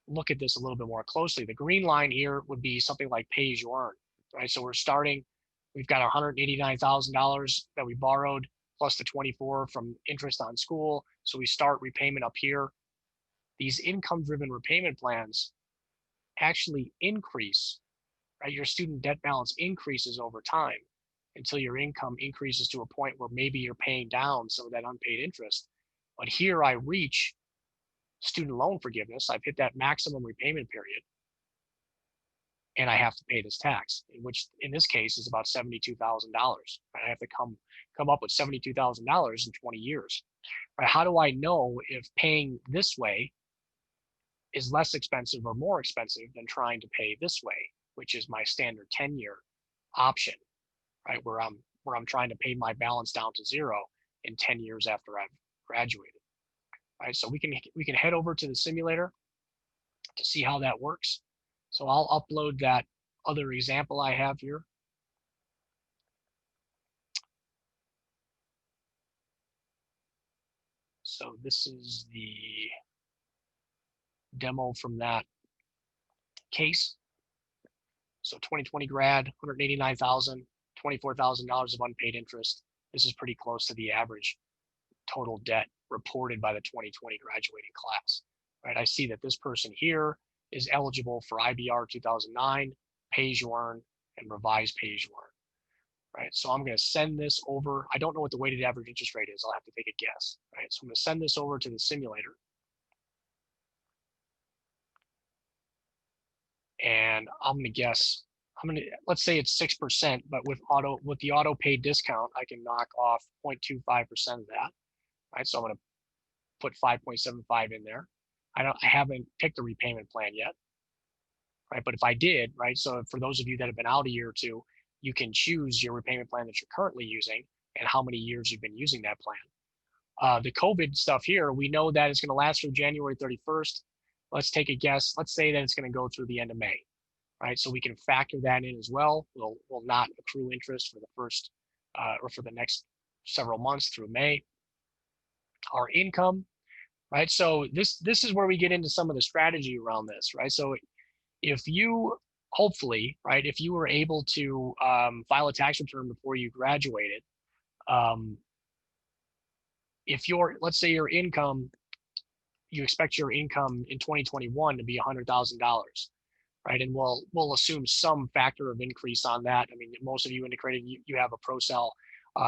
S2: look at this a little bit more closely. The green line here would be something like pay as you earn, right? So we've got $189,000 that we borrowed plus the 24 from interest on school. So we start repayment up here. These income-driven repayment plans actually increase, right? Your student debt balance increases over time until your income increases to a point where maybe you're paying down some of that unpaid interest. But here I reach student loan forgiveness. I've hit that maximum repayment period, and I have to pay this tax, which in this case is about $72,000. Right? I have to come up with $72,000 in 20 years. Right? How do I know if paying this way is less expensive or more expensive than trying to pay this way, which is my standard 10-year option, right? Where I'm trying to pay my balance down to zero in 10 years after I've graduated. Right? So we can head over to the simulator to see how that works. So I'll upload that other example I have here. So this is the demo from that case. So 2020 grad, 189,000, $24,000 of unpaid interest. This is pretty close to the average total debt reported by the 2020 graduating class. Right? I see that this person here is eligible for IBR 2009, pay as you earn, and revised pay as you earn. right? So I'm going to send this over. I don't know what the weighted average interest rate is. I'll have to take a guess, right? So I'm going to send this over to the simulator. And I'm going to guess, let's say it's 6%, but with the auto pay discount, I can knock off 0.25% of that, right? So I'm going to put 5.75 in there. I haven't picked the repayment plan yet, right? But if I did, right? So for those of you that have been out a year or two, you can choose your repayment plan that you're currently using and how many years you've been using that plan. The COVID stuff here, we know that it's going to last through January 31st. Let's take a guess. Let's say that it's going to go through the end of May, right? So we can factor that in as well. We'll not accrue interest for the first or for the next several months through May. Our income, right? So this is where we get into some of the strategy around this, right? So if you hopefully, right, if you were able to file a tax return before you graduated, if let's say your income, you expect your income in 2021 to be $100,000, right? And we'll assume some factor of increase on that. I mean, most of you indicated you have a pro-sell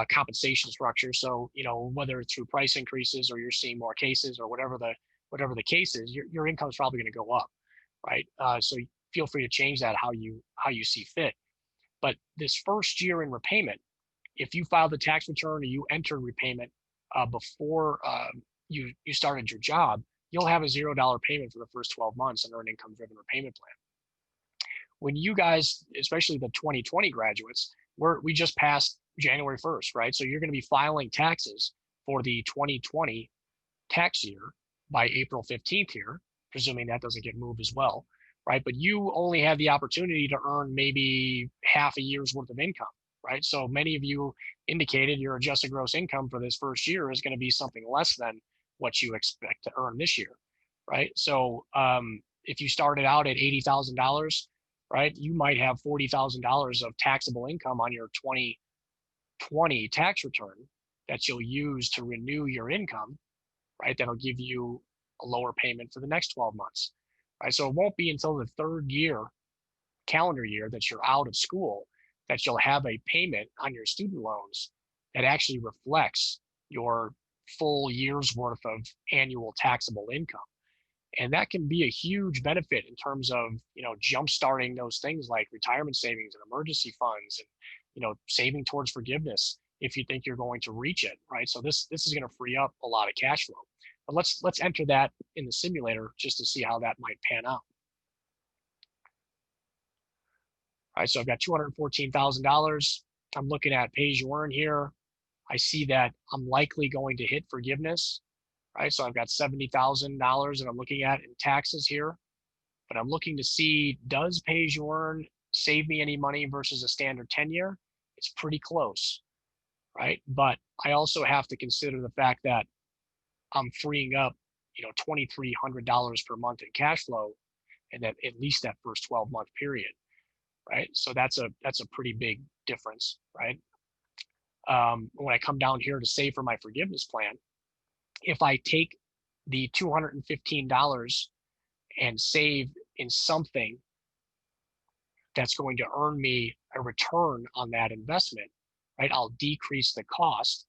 S2: compensation structure. So, whether it's through price increases or you're seeing more cases or whatever the case is, your income is probably going to go up, right? So feel free to change that how you see fit. But this first year in repayment, if you filed a tax return or you entered repayment before you started your job, you'll have a $0 payment for the first 12 months under an income-driven repayment plan. When you guys, especially the 2020 graduates, we just passed January 1st, right? So you're going to be filing taxes for the 2020 tax year by April 15th here, presuming that doesn't get moved as well, right? But you only have the opportunity to earn maybe half a year's worth of income, right? So many of you indicated your adjusted gross income for this first year is going to be something less than what you expect to earn this year, right? So if you started out at $80,000, right, you might have $40,000 of taxable income on your 2020 tax return that you'll use to renew your income, right? That'll give you a lower payment for the next 12 months, right? So it won't be until the third calendar year that you're out of school that you'll have a payment on your student loans that actually reflects your full year's worth of annual taxable income. And that can be a huge benefit in terms of, jump-starting those things like retirement savings and emergency funds and, saving towards forgiveness if you think you're going to reach it, right? So this is going to free up a lot of cash flow. But let's enter that in the simulator just to see how that might pan out. All right, so I've got $214,000. I'm looking at pay as you earn here. I see that I'm likely going to hit forgiveness, right? So I've got $70,000 that I'm looking at in taxes here, but I'm looking to see, does pay as you earn save me any money versus a standard 10-year? It's pretty close, right? But I also have to consider the fact that I'm freeing up, $2,300 per month in cash flow, and that at least that first 12-month period, right? So that's a pretty big difference, right? When I come down here to save for my forgiveness plan, if I take the $215 and save in something that's going to earn me a return on that investment, right? I'll decrease the cost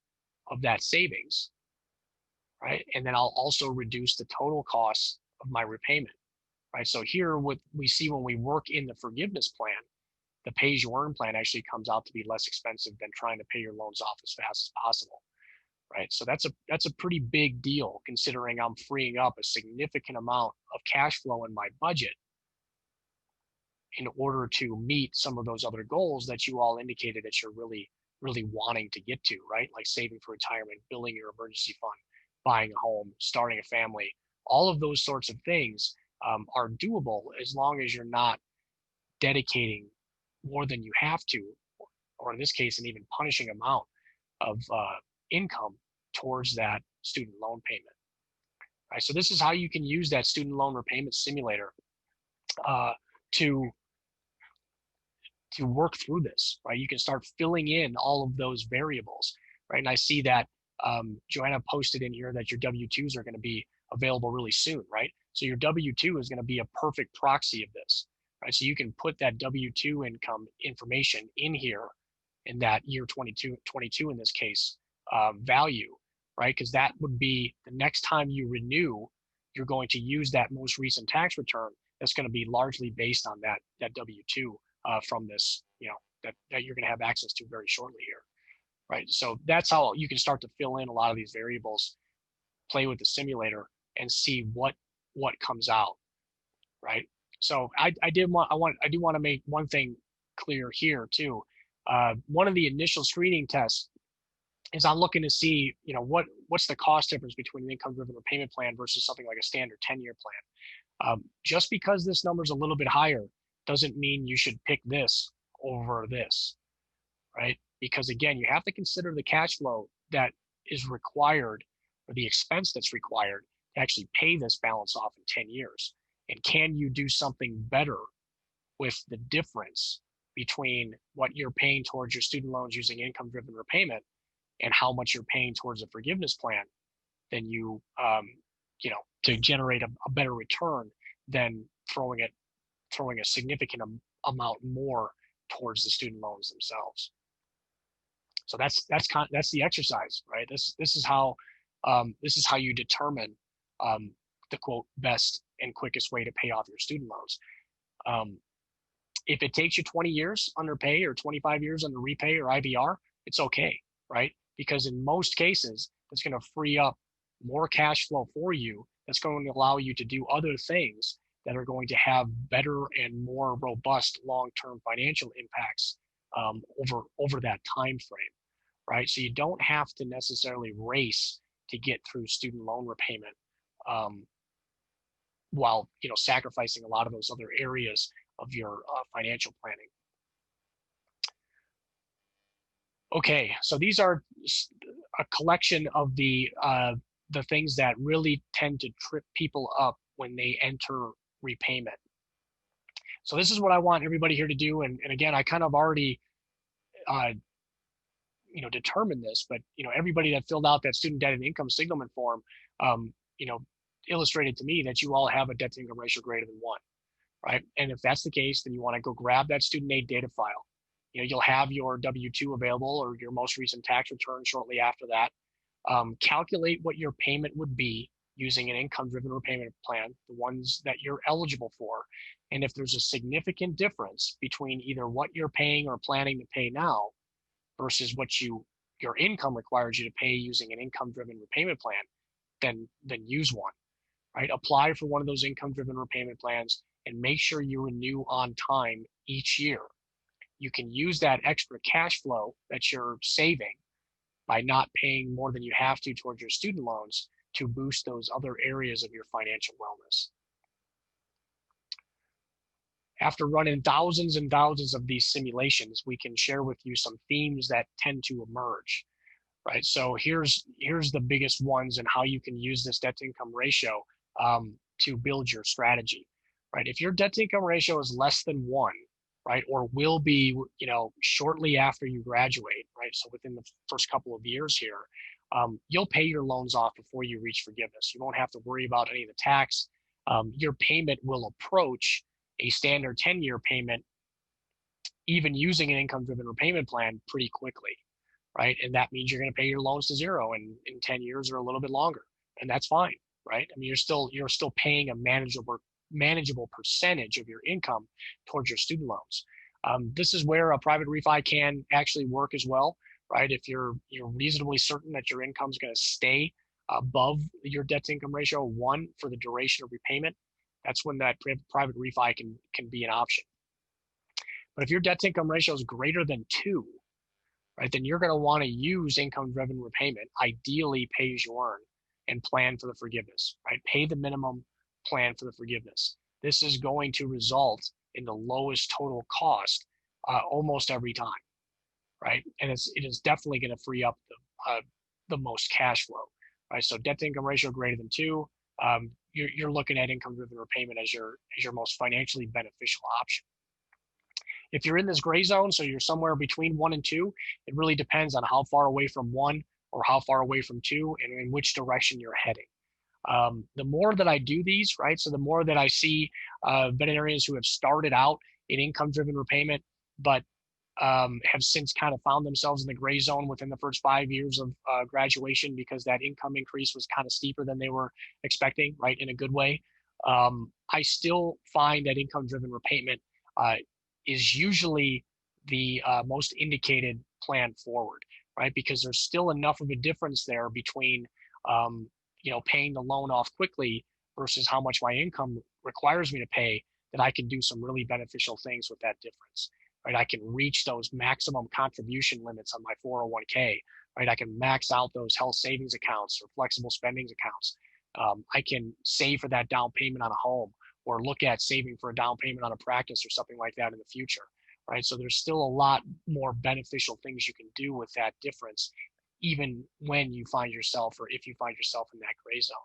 S2: of that savings, right? And then I'll also reduce the total cost of my repayment, right? So here, what we see when we work in the forgiveness plan, the pay-as-you-earn plan actually comes out to be less expensive than trying to pay your loans off as fast as possible, right? So that's a pretty big deal considering I'm freeing up a significant amount of cash flow in my budget in order to meet some of those other goals that you all indicated that you're really, really wanting to get to, right? Like saving for retirement, building your emergency fund, buying a home, starting a family. All of those sorts of things are doable as long as you're not dedicating more than you have to, or in this case, an even punishing amount of income towards that student loan payment. Right, so this is how you can use that student loan repayment simulator to work through this, right? You can start filling in all of those variables, right? And I see that Joanna posted in here that your W-2s are going to be available really soon, right? So your W-2 is going to be a perfect proxy of this, right? So you can put that W-2 income information in here in that year 22 in this case value, right? Because that would be the next time you renew, you're going to use that most recent tax return that's going to be largely based on that W-2 from this, that you're going to have access to very shortly here, right? So that's how you can start to fill in a lot of these variables, play with the simulator, and see what comes out, right? So I do want to make one thing clear here too. One of the initial screening tests is I'm looking to see, what's the cost difference between an income-driven repayment plan versus something like a standard 10-year plan. Just because this number is a little bit higher doesn't mean you should pick this over this, right? Because again, you have to consider the cash flow that is required, or the expense that's required to actually pay this balance off in 10 years. And can you do something better with the difference between what you're paying towards your student loans using income-driven repayment and how much you're paying towards a forgiveness plan than to generate a better return than throwing a significant amount more towards the student loans themselves. So that's the exercise, right? This is how you determine the quote best and quickest way to pay off your student loans. If it takes you 20 years under pay or 25 years under repay or IVR, it's okay, right? Because in most cases, it's going to free up more cash flow for you. That's going to allow you to do other things that are going to have better and more robust long-term financial impacts over that time frame, right? So you don't have to necessarily race to get through student loan repayment while sacrificing a lot of those other areas of your financial planning. Okay, so these are a collection of the things that really tend to trip people up when they enter repayment. So this is what I want everybody here to do, and again, I kind of already determined this, but everybody that filled out that student debt and income signalment form, illustrated to me that you all have a debt to income ratio greater than 1, right? And if that's the case, then you want to go grab that student aid data file. You'll have your W-2 available or your most recent tax return shortly after that. Calculate what your payment would be using an income-driven repayment plan, the ones that you're eligible for. And if there's a significant difference between either what you're paying or planning to pay now versus what your income requires you to pay using an income-driven repayment plan, then use one, right? Apply for one of those income-driven repayment plans and make sure you renew on time each year. You can use that extra cash flow that you're saving by not paying more than you have to towards your student loans to boost those other areas of your financial wellness. After running thousands and thousands of these simulations, we can share with you some themes that tend to emerge, right? So here's the biggest ones and how you can use this debt to income ratio to build your strategy, right? If your debt to income ratio is less than 1, right, or will be, shortly after you graduate, right, so within the first couple of years here, you'll pay your loans off before you reach forgiveness. You won't have to worry about any of the tax. Your payment will approach a standard 10-year payment, even using an income-driven repayment plan, pretty quickly, right? And that means you're going to pay your loans to zero in 10 years or a little bit longer, and that's fine, right? I mean, you're still paying a manageable percentage of your income towards your student loans. This is where a private refi can actually work as well, right? If you're reasonably certain that your income is going to stay above your debt to income ratio 1 for the duration of repayment, that's when that private refi can be an option. But if your debt to income ratio is greater than 2, right, then you're going to want to use income-driven repayment, ideally pay as you earn, and plan for the forgiveness, right? Pay the minimum, plan for the forgiveness. This is going to result in the lowest total cost almost every time, right? And it is definitely going to free up the most cash flow, right? So debt to income ratio greater than 2, you're looking at income-driven repayment as your most financially beneficial option. If you're in this gray zone, so you're somewhere between 1 and 2, it really depends on how far away from 1 or how far away from 2 and in which direction you're heading. The more that I do these, right, so the more that I see veterinarians who have started out in income-driven repayment, but have since kind of found themselves in the gray zone within the first 5 years of graduation because that income increase was kind of steeper than they were expecting, right, in a good way. I still find that income-driven repayment is usually the most indicated plan forward, right? Because there's still enough of a difference there between, paying the loan off quickly versus how much my income requires me to pay, that I can do some really beneficial things with that difference, right? I can reach those maximum contribution limits on my 401k, right? I can max out those health savings accounts or flexible spending accounts. I can save for that down payment on a home, or look at saving for a down payment on a practice or something like that in the future, right? So there's still a lot more beneficial things you can do with that difference, even when you find yourself, or if you find yourself in that gray zone.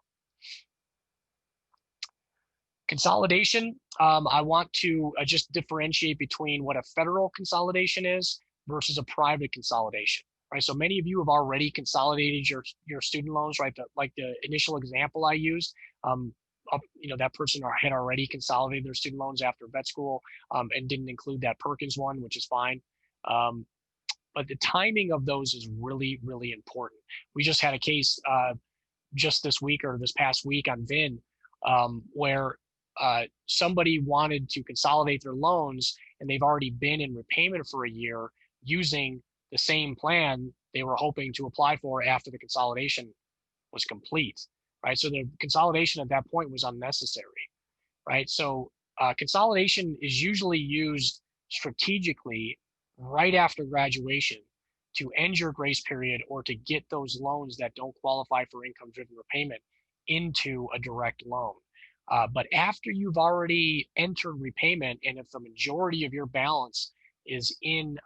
S2: Consolidation, I want to just differentiate between what a federal consolidation is versus a private consolidation, right? So many of you have already consolidated your student loans, right? Like the initial example I used, that person had already consolidated their student loans after vet school, and didn't include that Perkins one, which is fine. But the timing of those is really, really important. We just had a case just this week or this past week on VIN, where somebody wanted to consolidate their loans, and they've already been in repayment for a year using the same plan they were hoping to apply for after the consolidation was complete, right? So the consolidation at that point was unnecessary, right? So consolidation is usually used strategically right after graduation to end your grace period, or to get those loans that don't qualify for income-driven repayment into a direct loan. But after you've already entered repayment, and if the majority of your balance is in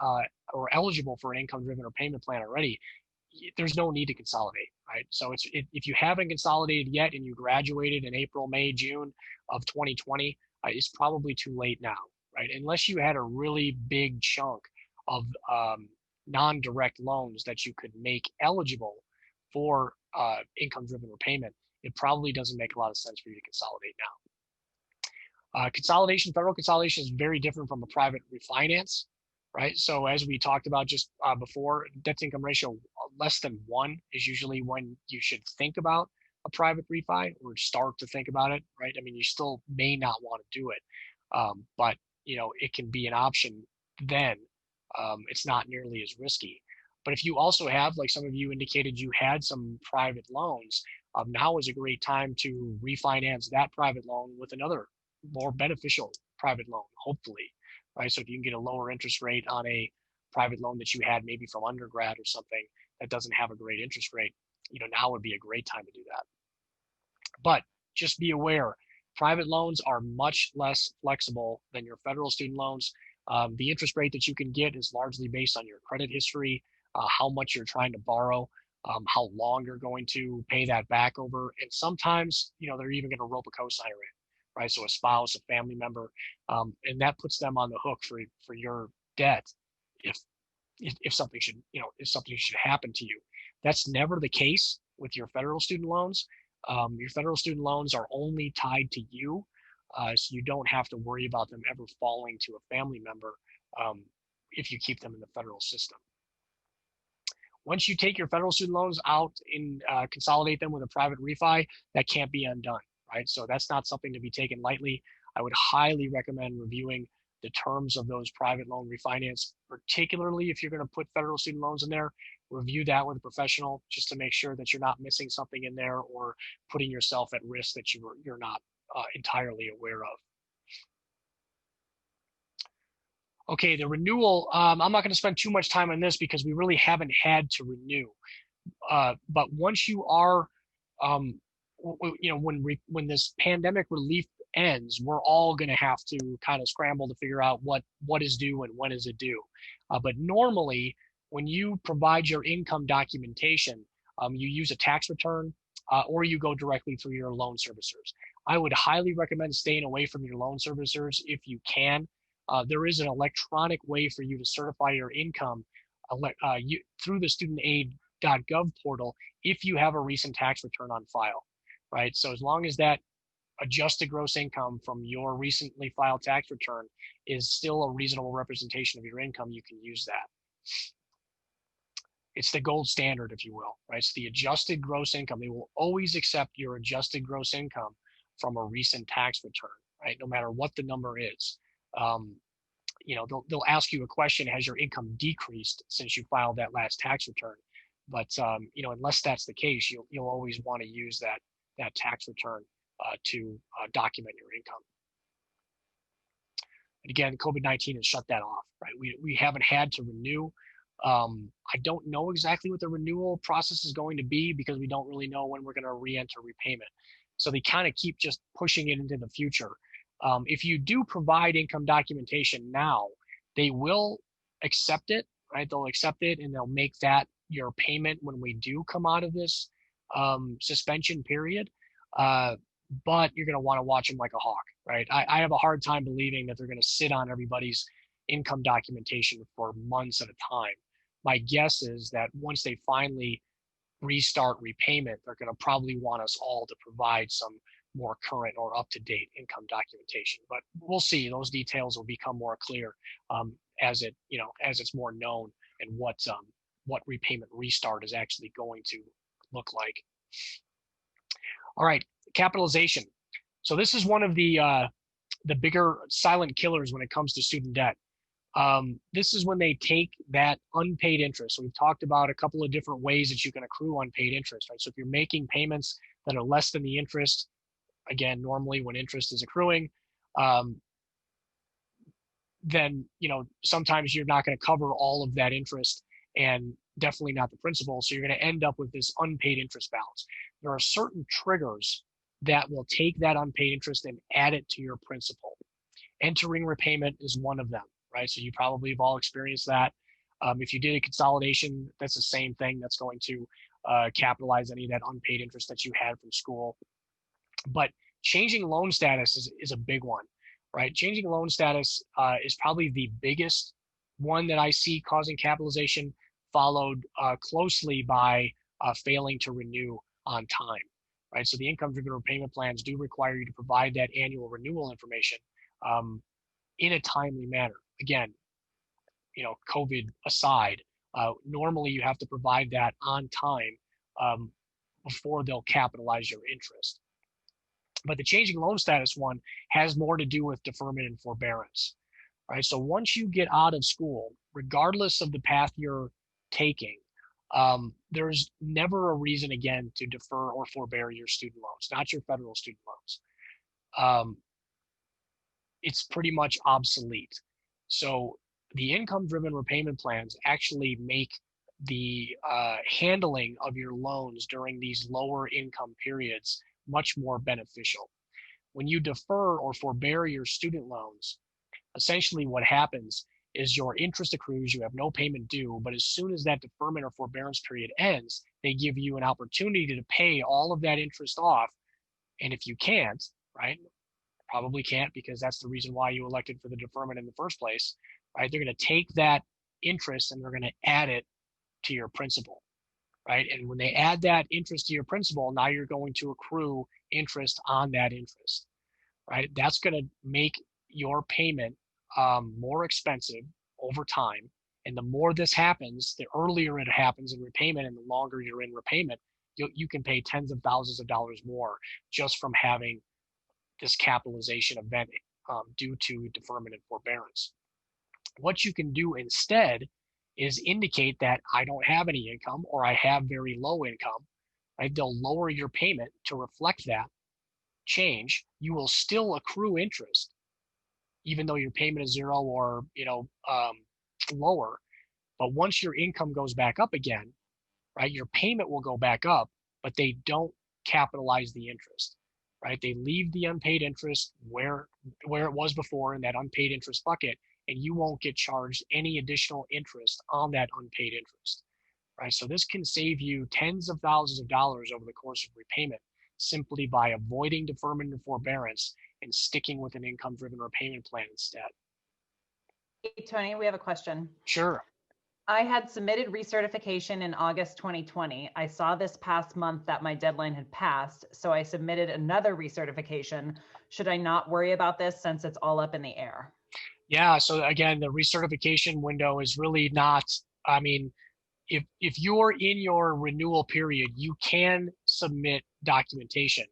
S2: or eligible for an income-driven repayment plan already, there's no need to consolidate, right? So if you haven't consolidated yet and you graduated in April, May, June of 2020, it's probably too late now, right? Unless you had a really big chunk of non-direct loans that you could make eligible for income-driven repayment, it probably doesn't make a lot of sense for you to consolidate now. Federal consolidation is very different from a private refinance, right? So as we talked about just before, debt to income ratio less than 1 is usually when you should think about a private refi, or start to think about it, right? I mean, you still may not want to do it, but it can be an option then. It's not nearly as risky. But if you also have, like some of you indicated, you had some private loans, now is a great time to refinance that private loan with another more beneficial private loan, hopefully, right? So if you can get a lower interest rate on a private loan that you had maybe from undergrad or something that doesn't have a great interest rate, now would be a great time to do that. But just be aware, private loans are much less flexible than your federal student loans. The interest rate that you can get is largely based on your credit history, how much you're trying to borrow, how long you're going to pay that back over. And sometimes, they're even going to rope a cosigner in, right? So a spouse, a family member, and that puts them on the hook for your debt if something should, if something should happen to you. That's never the case with your federal student loans. Your federal student loans are only tied to you, so you don't have to worry about them ever falling to a family member if you keep them in the federal system. Once you take your federal student loans out and consolidate them with a private refi, that can't be undone, right? So that's not something to be taken lightly. I would highly recommend reviewing the terms of those private loan refinance, particularly if you're going to put federal student loans in there. Review that with a professional just to make sure that you're not missing something in there or putting yourself at risk that you're not entirely aware of. Okay, the renewal, I'm not going to spend too much time on this because we really haven't had to renew. But once you are, when this pandemic relief ends, we're all going to have to kind of scramble to figure out what is due and when is it due. But normally, when you provide your income documentation, you use a tax return or you go directly through your loan servicers. I would highly recommend staying away from your loan servicers if you can. There is an electronic way for you to certify your income through the studentaid.gov portal if you have a recent tax return on file, right? So as long as that adjusted gross income from your recently filed tax return is still a reasonable representation of your income, you can use that. It's the gold standard, if you will, right? It's the adjusted gross income. They will always accept your adjusted gross income from a recent tax return, right? No matter what the number is. They'll ask you a question: has your income decreased since you filed that last tax return? But unless that's the case, you'll always want to use that tax return to document your income. And again, COVID-19 has shut that off, right? We haven't had to renew. I don't know exactly what the renewal process is going to be because we don't really know when we're going to re-enter repayment. So they kind of keep just pushing it into the future. If you do provide income documentation now, they will accept it, right? They'll accept it and they'll make that your payment when we do come out of this suspension period. But you're going to want to watch them like a hawk, right? I have a hard time believing that they're going to sit on everybody's income documentation for months at a time. My guess is that once they finally restart repayment, they're going to probably want us all to provide some more current or up-to-date income documentation. But we'll see. Those details will become more clear as it's more known and what repayment restart is actually going to look like. All right, capitalization. So this is one of the bigger silent killers when it comes to student debt. This is when they take that unpaid interest. So we've talked about a couple of different ways that you can accrue unpaid interest, right? So if you're making payments that are less than the interest, again, normally when interest is accruing, then sometimes you're not going to cover all of that interest and definitely not the principal. So you're going to end up with this unpaid interest balance. There are certain triggers that will take that unpaid interest and add it to your principal. Entering repayment is one of them, right? So you probably have all experienced that. If you did a consolidation, that's the same thing. That's going to capitalize any of that unpaid interest that you had from school. But changing loan status is a big one, right? Changing loan status is probably the biggest one that I see causing capitalization, followed closely by failing to renew on time, right? So the income-driven repayment plans do require you to provide that annual renewal information in a timely manner. Again, COVID aside, normally you have to provide that on time before they'll capitalize your interest. But the changing loan status one has more to do with deferment and forbearance, right? So once you get out of school, regardless of the path you're taking, there's never a reason again to defer or forbear your student loans, not your federal student loans. It's pretty much obsolete. So the income-driven repayment plans actually make the handling of your loans during these lower income periods much more beneficial. When you defer or forbear your student loans, essentially what happens is your interest accrues, you have no payment due, but as soon as that deferment or forbearance period ends, they give you an opportunity to pay all of that interest off. And if you can't, right, probably can't because that's the reason why you elected for the deferment in the first place, right? They're going to take that interest and they're going to add it to your principal, right? And when they add that interest to your principal, now you're going to accrue interest on that interest, right? That's going to make your payment more expensive over time. And the more this happens, the earlier it happens in repayment and the longer you're in repayment, you can pay tens of thousands of dollars more just from having this capitalization event due to deferment and forbearance. What you can do instead is indicate that I don't have any income or I have very low income, right? They'll lower your payment to reflect that change. You will still accrue interest, even though your payment is zero or lower. But once your income goes back up again, right, your payment will go back up, but they don't capitalize the interest, right? They leave the unpaid interest where it was before in that unpaid interest bucket, and you won't get charged any additional interest on that unpaid interest, right? So this can save you tens of thousands of dollars over the course of repayment simply by avoiding deferment and forbearance and sticking with an income-driven repayment plan instead.
S1: Hey, Tony, we have a question.
S2: Sure.
S1: I had submitted recertification in August 2020. I saw this past month that my deadline had passed, so I submitted another recertification. Should I not worry about this since it's all up in the air?
S2: Yeah, so again, the recertification window is really not, I mean, if you're in your renewal period, you can submit documentation,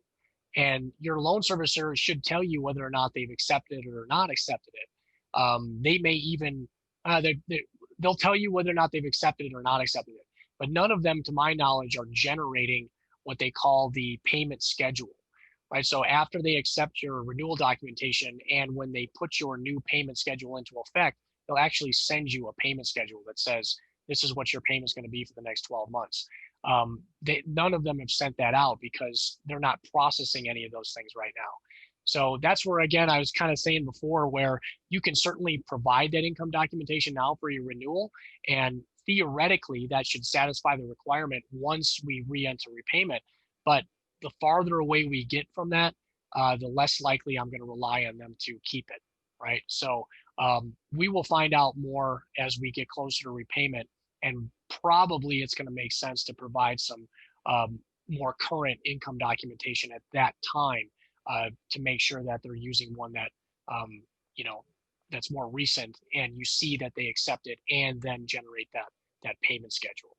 S2: and your loan servicer should tell you whether or not they've accepted it or not accepted it. They may even they'll tell you whether or not they've accepted it or not accepted it, but none of them, to my knowledge, are generating what they call the payment schedule. Right. So after they accept your renewal documentation and when they put your new payment schedule into effect, they'll actually send you a payment schedule that says this is what your payment's going to be for the next 12 months. None of them have sent that out because they're not processing any of those things right now. So that's where, again, I was kind of saying before, where you can certainly provide that income documentation now for your renewal. And theoretically, that should satisfy the requirement once we re-enter repayment. But the farther away we get from that, the less likely I'm going to rely on them to keep it. Right. So we will find out more as we get closer to repayment, and probably it's going to make sense to provide some more current income documentation at that time to make sure that they're using one that you know that's more recent, and you see that they accept it and then generate that payment schedule.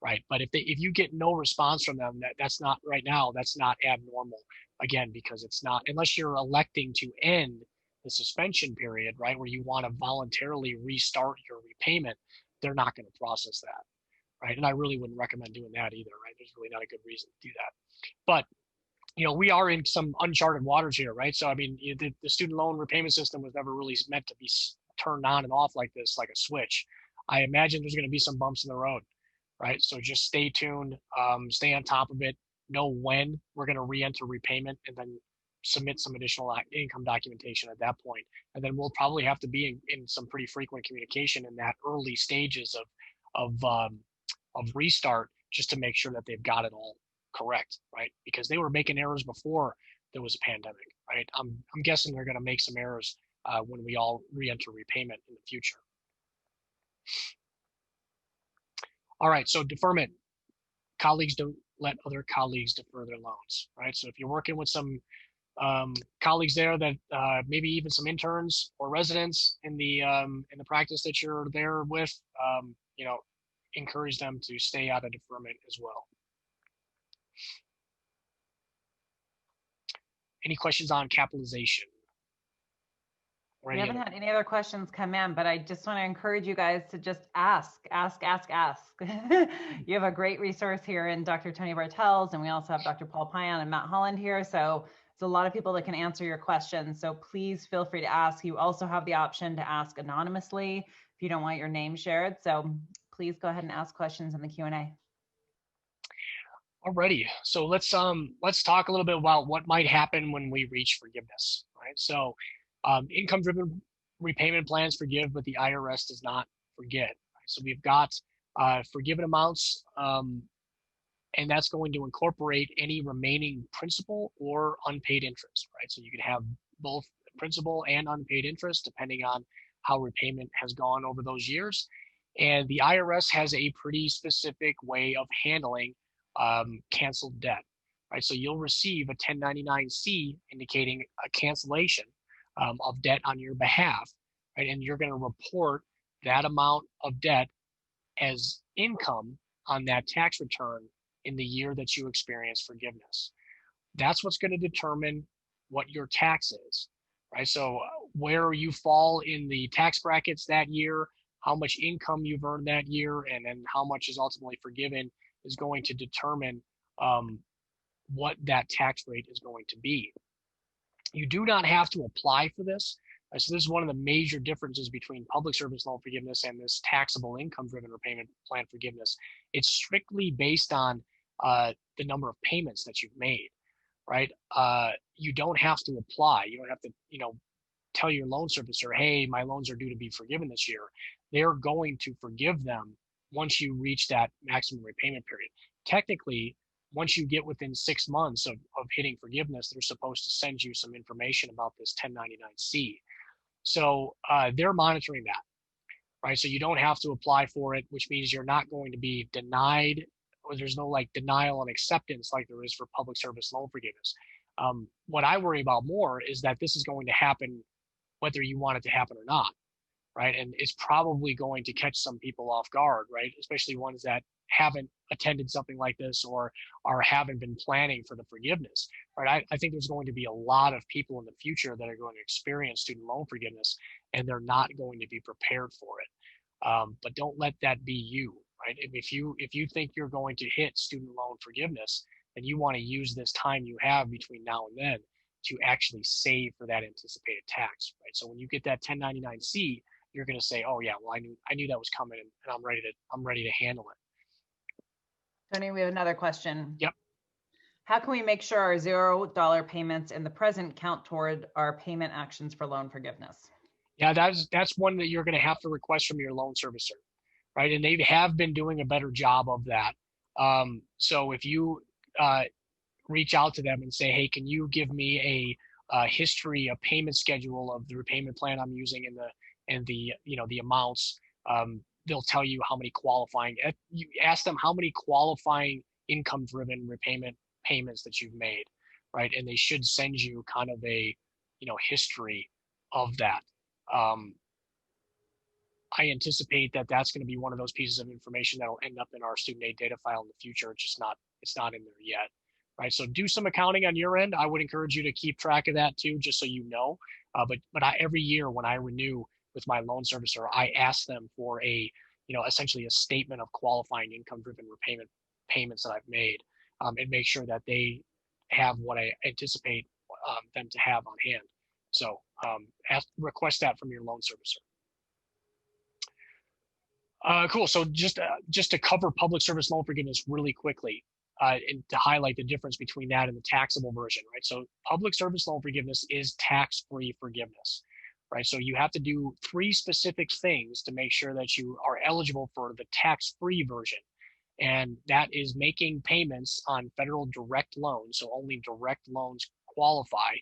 S2: Right. But if you get no response from them, that's not right now, that's not abnormal, again, because it's not, unless you're electing to end the suspension period, right, where you want to voluntarily restart your repayment, they're not going to process that, right? And I really wouldn't recommend doing that either, right? There's really not a good reason to do that. But we are in some uncharted waters here, right? So I mean, the student loan repayment system was never really meant to be turned on and off like this, like a switch. I imagine there's going to be some bumps in the road, right? So just stay tuned, stay on top of it, know when we're going to re-enter repayment, and then submit some additional income documentation at that point. And then we'll probably have to be in some pretty frequent communication in that early stages of restart, just to make sure that they've got it all correct, right? Because they were making errors before there was a pandemic, right? I'm guessing they're going to make some errors when we all re-enter repayment in the future. All right, so deferment. Colleagues don't let other colleagues defer their loans, right? So if you're working with some colleagues there that maybe even some interns or residents in the practice that you're there with, encourage them to stay out of deferment as well. Any questions on capitalization?
S1: We haven't had any other questions come in, but I just want to encourage you guys to just ask. You have a great resource here in Dr. Tony Bartels, and we also have Dr. Paul Payan and Matt Holland here. So it's a lot of people that can answer your questions. So please feel free to ask. You also have the option to ask anonymously if you don't want your name shared. So please go ahead and ask questions in the Q&A.
S2: Alrighty, so let's talk a little bit about what might happen when we reach forgiveness, right? So income-driven repayment plans forgive, but the IRS does not forget. Right? So we've got forgiven amounts, and that's going to incorporate any remaining principal or unpaid interest, right? So you can have both principal and unpaid interest depending on how repayment has gone over those years. And the IRS has a pretty specific way of handling canceled debt, right? So you'll receive a 1099-C indicating a cancellation of debt on your behalf, right? And you're going to report that amount of debt as income on that tax return in the year that you experience forgiveness. That's what's going to determine what your tax is, right? So where you fall in the tax brackets that year, how much income you've earned that year, and then how much is ultimately forgiven is going to determine what that tax rate is going to be. You do not have to apply for this. So this is one of the major differences between public service loan forgiveness and this taxable income-driven repayment plan forgiveness. It's strictly based on the number of payments that you've made, right? You don't have to apply. You don't have to, tell your loan servicer, hey, my loans are due to be forgiven this year. They're going to forgive them once you reach that maximum repayment period. Technically, once you get within 6 months of hitting forgiveness, they're supposed to send you some information about this 1099-C. So they're monitoring that, right? So you don't have to apply for it, which means you're not going to be denied, or there's no like denial and acceptance like there is for public service loan forgiveness. What I worry about more is that this is going to happen whether you want it to happen or not, right? And it's probably going to catch some people off guard, right? Especially ones that haven't attended something like this or haven't been planning for the forgiveness, right? I think there's going to be a lot of people in the future that are going to experience student loan forgiveness, and they're not going to be prepared for it. But don't let that be you, right? If you think you're going to hit student loan forgiveness, then you want to use this time you have between now and then to actually save for that anticipated tax, right? So when you get that 1099-C, you're going to say, "Oh yeah, well I knew that was coming, and I'm ready to handle it."
S1: Tony, we have another question.
S2: Yep.
S1: How can we make sure our $0 payments in the present count toward our payment actions for loan forgiveness?
S2: Yeah, that's one that you're going to have to request from your loan servicer, right? And they have been doing a better job of that. So if you reach out to them and say, "Hey, can you give me a history, a payment schedule of the repayment plan I'm using and the the amounts?" They'll tell you how many qualifying. You ask them how many qualifying income-driven repayment payments that you've made, right? And they should send you kind of a history of that. Um, I anticipate that that's going to be one of those pieces of information that'll end up in our student aid data file in the future. It's not in there yet, right? So do some accounting on your end. I would encourage you to keep track of that too, just so you know. But every year when I renew with my loan servicer, I ask them for essentially a statement of qualifying income-driven repayment payments that I've made, and make sure that they have what I anticipate them to have on hand. So request that from your loan servicer. Cool. So just to cover public service loan forgiveness really quickly, and to highlight the difference between that and the taxable version, right? So public service loan forgiveness is tax-free forgiveness, right? So you have to do 3 specific things to make sure that you are eligible for the tax-free version. And that is making payments on federal direct loans. So only direct loans qualify,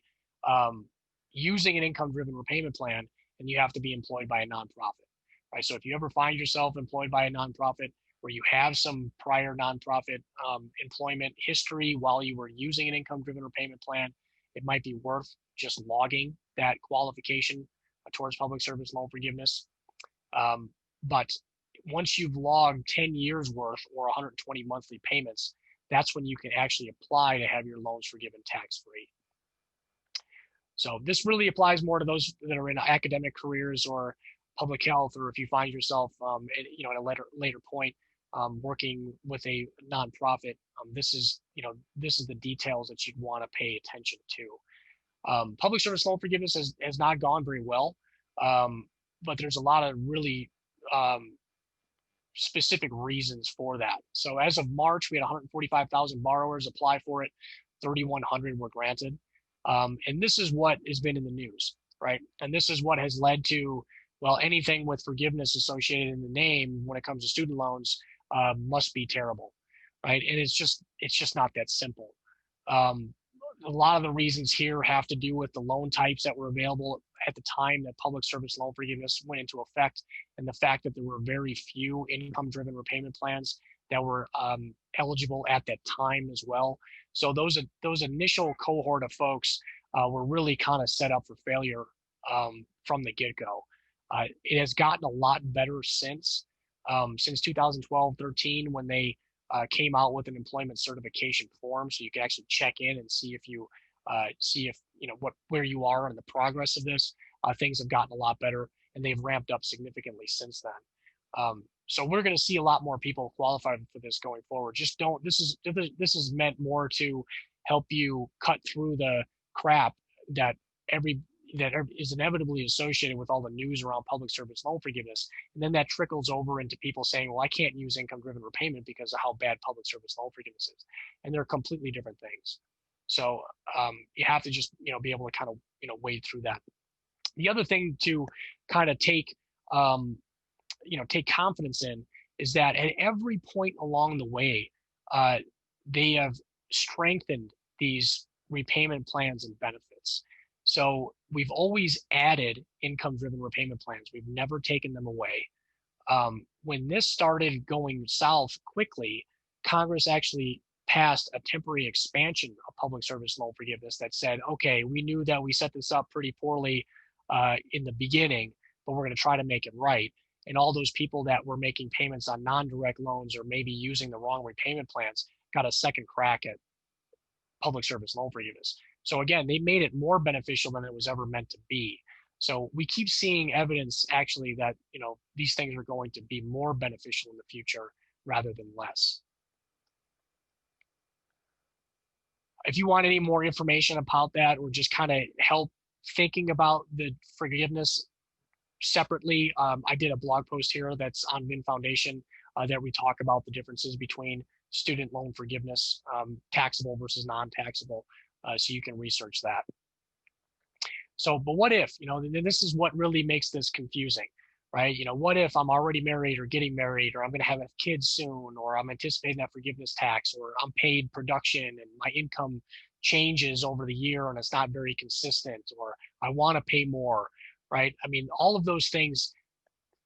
S2: using an income-driven repayment plan, and you have to be employed by a nonprofit. Right. So if you ever find yourself employed by a nonprofit where you have some prior nonprofit employment history while you were using an income-driven repayment plan, it might be worth just logging that qualification towards public service loan forgiveness. But once you've logged 10 years worth or 120 monthly payments, that's when you can actually apply to have your loans forgiven tax-free. So this really applies more to those that are in academic careers or public health, or if you find yourself at a later point working with a nonprofit. This is the details that you'd want to pay attention to. Public service loan forgiveness has not gone very well, but there's a lot of really specific reasons for that. So as of March, we had 145,000 borrowers apply for it. 3,100 were granted. And this is what has been in the news, right? And this is what has led to, well, anything with forgiveness associated in the name when it comes to student loans must be terrible, right? And it's just not that simple. A lot of the reasons here have to do with the loan types that were available at the time that public service loan forgiveness went into effect, and the fact that there were very few income-driven repayment plans that were eligible at that time as well. So those initial cohort of folks were really kind of set up for failure from the get-go. It has gotten a lot better since 2012-13, when they came out with an employment certification form, so you can actually check in and see if where you are in the progress of this. Things have gotten a lot better, and they've ramped up significantly since then. So we're going to see a lot more people qualify for this going forward. Just don't. This is meant more to help you cut through the crap that is inevitably associated with all the news around public service loan forgiveness. And then that trickles over into people saying, well, I can't use income-driven repayment because of how bad public service loan forgiveness is. And they're completely different things. So you have to just, be able to kind of, wade through that. The other thing to kind of take confidence in is that at every point along the way, they have strengthened these repayment plans and benefits. So we've always added income-driven repayment plans. We've never taken them away. When this started going south quickly, Congress actually passed a temporary expansion of public service loan forgiveness that said, okay, we knew that we set this up pretty poorly in the beginning, but we're going to try to make it right. And all those people that were making payments on non-direct loans or maybe using the wrong repayment plans got a second crack at public service loan forgiveness. So again, they made it more beneficial than it was ever meant to be. So we keep seeing evidence actually that, these things are going to be more beneficial in the future rather than less. If you want any more information about that or just kind of help thinking about the forgiveness separately, I did a blog post here that's on VIN Foundation that we talk about the differences between student loan forgiveness, taxable versus non-taxable, so you can research that. So, but what if, this is what really makes this confusing, right? What if I'm already married or getting married, or I'm going to have a kid soon, or I'm anticipating that forgiveness tax, or I'm paid production and my income changes over the year and it's not very consistent, or I want to pay more, right? I mean, all of those things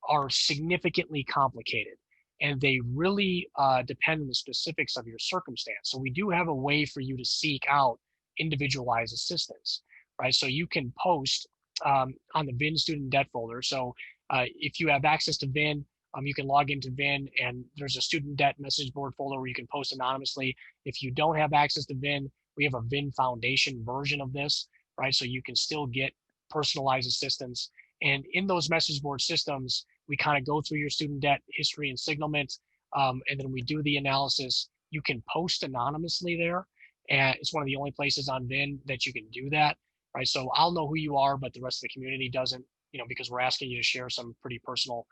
S2: are significantly complicated and they really depend on the specifics of your circumstance. So we do have a way for you to seek out individualized assistance, right? So you can post on the VIN student debt folder. So if you have access to VIN, you can log into VIN and there's a student debt message board folder where you can post anonymously. If you don't have access to VIN, we have a VIN Foundation version of this, right? So you can still get personalized assistance. And in those message board systems, we kind of go through your student debt history and signalment, and then we do the analysis. You can post anonymously there, and it's one of the only places on VIN that you can do that, right? So I'll know who you are, but the rest of the community doesn't, because we're asking you to share some pretty personal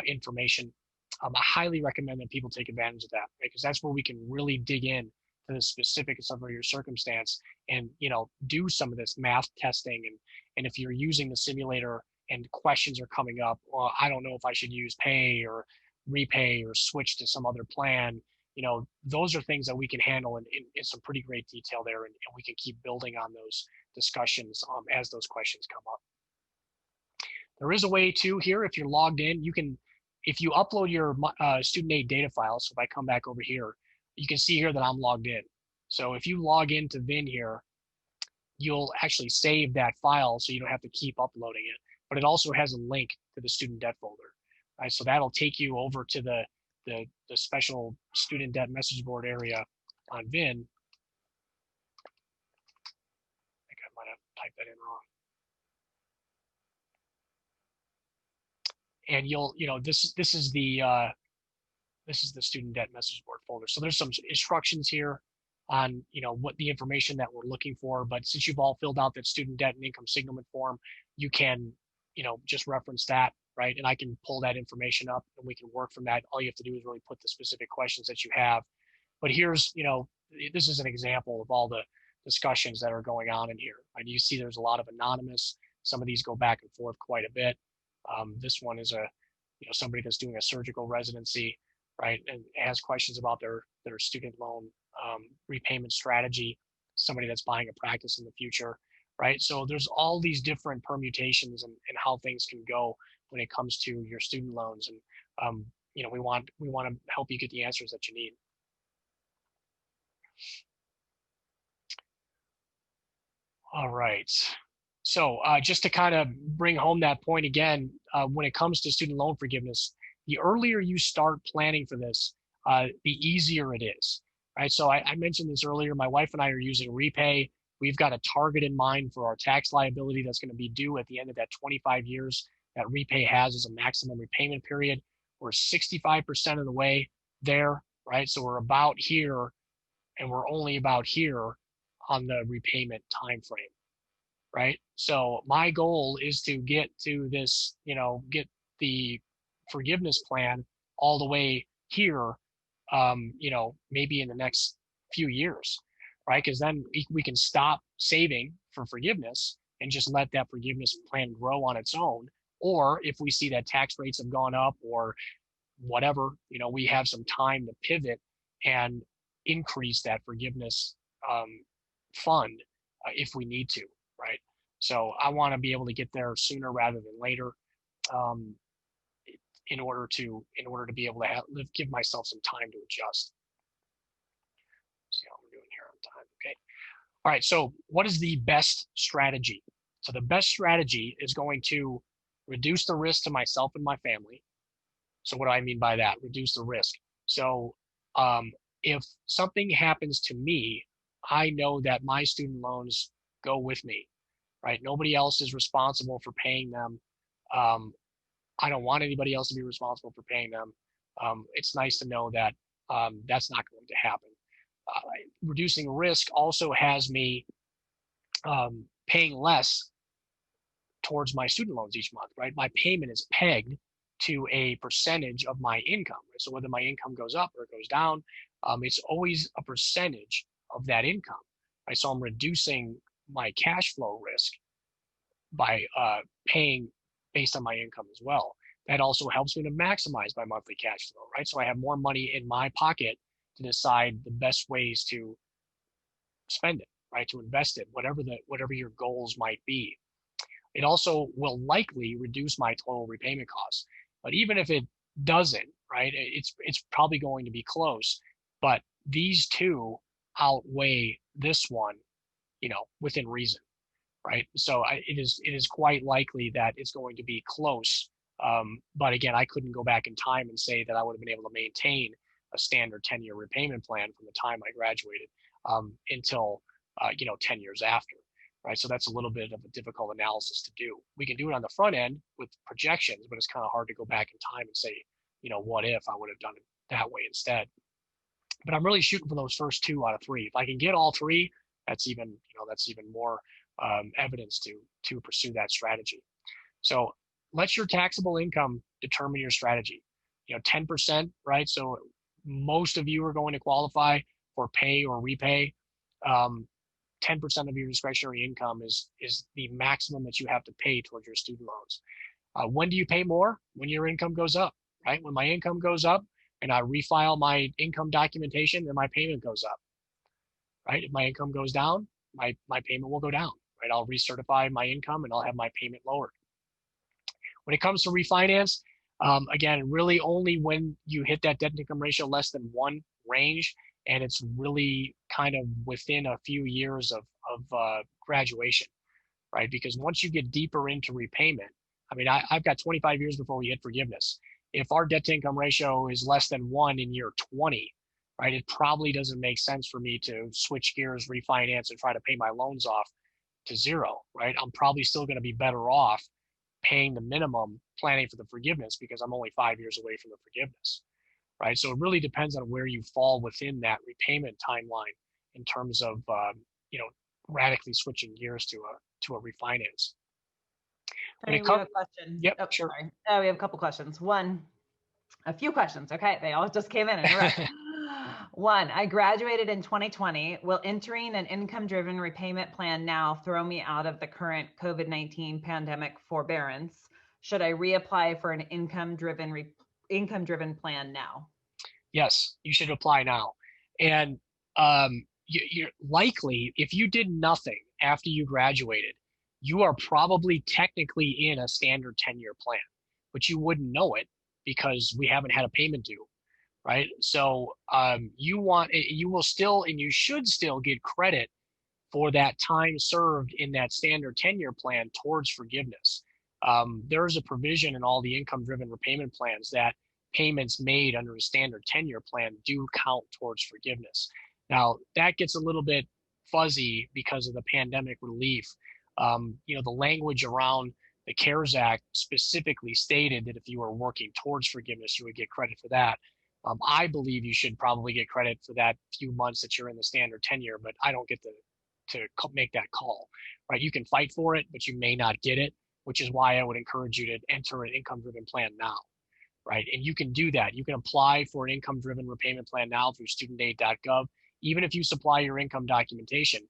S2: information. I highly recommend that people take advantage of that, right? Because that's where we can really dig in to the specifics of your circumstance and, do some of this math testing. And if you're using the simulator and questions are coming up, well, I don't know if I should use pay or repay or switch to some other plan. Those are things that we can handle in some pretty great detail there, and we can keep building on those discussions as those questions come up. There is a way too here, if you're logged in, if you upload your student aid data file, so if I come back over here, you can see here that I'm logged in. So if you log into VIN here, you'll actually save that file so you don't have to keep uploading it. But it also has a link to the student debt folder, right? So that'll take you over to the special student debt message board area on VIN. I think I might have typed that in wrong. And this is the student debt message board folder. So there's some instructions here on what the information that we're looking for. But since you've all filled out that student debt and income signalment form, you can just reference that, right? And I can pull that information up and we can work from that. All you have to do is really put the specific questions that you have. But here's, this is an example of all the discussions that are going on in here. And you see there's a lot of anonymous. Some of these go back and forth quite a bit. This one is somebody that's doing a surgical residency, right, and has questions about their student loan repayment strategy. Somebody that's buying a practice in the future, right? So there's all these different permutations and how things can go when it comes to your student loans, and we want to help you get the answers that you need. All right. So just to kind of bring home that point again, when it comes to student loan forgiveness, the earlier you start planning for this, the easier it is, right? So I mentioned this earlier. My wife and I are using Repay. We've got a target in mind for our tax liability that's going to be due at the end of that 25 years that Repay has as a maximum repayment period. We're 65% of the way there, right? So we're about here, and we're only about here on the repayment time frame, right? So my goal is to get to this, get the forgiveness plan all the way here, maybe in the next few years, right? Because then we can stop saving for forgiveness and just let that forgiveness plan grow on its own. Or if we see that tax rates have gone up or whatever, we have some time to pivot and increase that forgiveness fund if we need to, right? So I want to be able to get there sooner rather than later. in order to be able to give myself some time to adjust. See how we're doing here on time. Okay. All right. So what is the best strategy? So the best strategy is going to reduce the risk to myself and my family. So what do I mean by that? Reduce the risk. So if something happens to me, I know that my student loans go with me, right? Nobody else is responsible for paying them. I don't want anybody else to be responsible for paying them. It's nice to know that that's not going to happen. Reducing risk also has me paying less towards my student loans each month, right? My payment is pegged to a percentage of my income. Right? So whether my income goes up or it goes down, it's always a percentage of that income. Right? So I'm reducing my cash flow risk by paying based on my income as well. That also helps me to maximize my monthly cash flow, right? So I have more money in my pocket to decide the best ways to spend it, right? To invest it, whatever your goals might be. It also will likely reduce my total repayment costs. But even if it doesn't, right, it's probably going to be close. But these two outweigh this one, within reason, right? So it is quite likely that it's going to be close. But again, I couldn't go back in time and say that I would have been able to maintain a standard 10-year repayment plan from the time I graduated until 10 years after. Right, so that's a little bit of a difficult analysis to do. We can do it on the front end with projections, but it's kind of hard to go back in time and say, what if I would have done it that way instead. But I'm really shooting for those first 2 out of 3. If I can get all 3, that's even more evidence to pursue that strategy. So let your taxable income determine your strategy. 10%, right? So most of you are going to qualify for pay or repay. 10% of your discretionary income is the maximum that you have to pay towards your student loans. When do you pay more? When your income goes up, right? When my income goes up and I refile my income documentation, then my payment goes up, right? If my income goes down, my payment will go down, right? I'll recertify my income and I'll have my payment lowered. When it comes to refinance, again, really only when you hit that debt to income ratio less than 1 range, and it's really kind of within a few years of graduation, right? Because once you get deeper into repayment, I mean, I've got 25 years before we hit forgiveness. If our debt to income ratio is less than 1 in year 20, right, it probably doesn't make sense for me to switch gears, refinance, and try to pay my loans off to 0, right? I'm probably still going to be better off paying the minimum, planning for the forgiveness, because I'm only 5 years away from the forgiveness. Right, so it really depends on where you fall within that repayment timeline in terms of radically switching gears to a refinance.
S1: We have a question.
S2: Yep, sure.
S1: Sorry. Oh, we have a couple questions. A few questions. Okay, they all just came in a rush. 1, I graduated in 2020. Will entering an income-driven repayment plan now throw me out of the current COVID-19 pandemic forbearance? Should I reapply for an income-driven plan now?
S2: Yes, you should apply now. And you're likely, if you did nothing after you graduated, you are probably technically in a standard 10-year plan, but you wouldn't know it because we haven't had a payment due, right? So you will still, and you should still get credit for that time served in that standard 10-year plan towards forgiveness. There's a provision in all the income-driven repayment plans that payments made under a standard 10-year plan do count towards forgiveness. Now, that gets a little bit fuzzy because of the pandemic relief. The language around the CARES Act specifically stated that if you were working towards forgiveness, you would get credit for that. I believe you should probably get credit for that few months that you're in the standard 10-year, but I don't get to make that call, right? You can fight for it, but you may not get it, which is why I would encourage you to enter an income-driven plan now. Right, and you can do that. You can apply for an income-driven repayment plan now through studentaid.gov. Even if you supply your income documentation,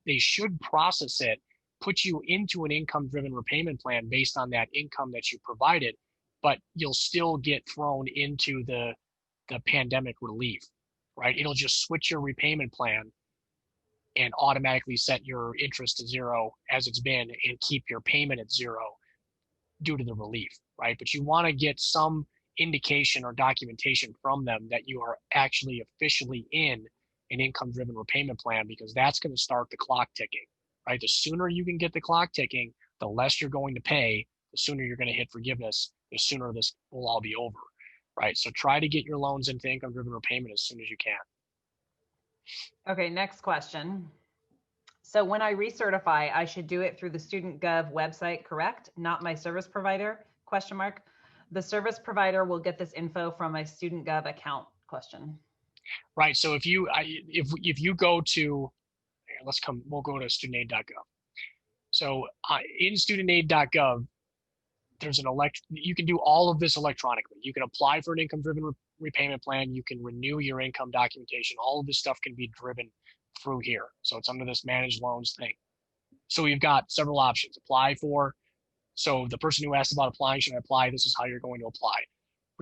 S2: they should process it, put you into an income-driven repayment plan based on that income that you provided, but you'll still get thrown into the pandemic relief, right? It'll just switch your repayment plan and automatically set your interest to 0 as it's been and keep your payment at 0 due to the relief, right? But you want to get some indication or documentation from them that you are actually officially in an income-driven repayment plan, because that's going to start the clock ticking, right? The sooner you can get the clock ticking, the less you're going to pay, the sooner you're going to hit forgiveness, the sooner this will all be over, right? So try to get your loans into income-driven repayment as soon as you can.
S1: Okay, next question. So when I recertify, I should do it through the StudentGov website, correct? Not my service provider, question mark. The service provider will get this info from my StudentGov account, question.
S2: Right, so if you go to, we'll go to studentaid.gov. So in studentaid.gov, there's you can do all of this electronically. You can apply for an income-driven repayment plan. You can renew your income documentation. All of this stuff can be driven through here. So it's under this managed loans thing. So we've got several options. Apply for, so the person who asked about applying, should I apply? This is how you're going to apply.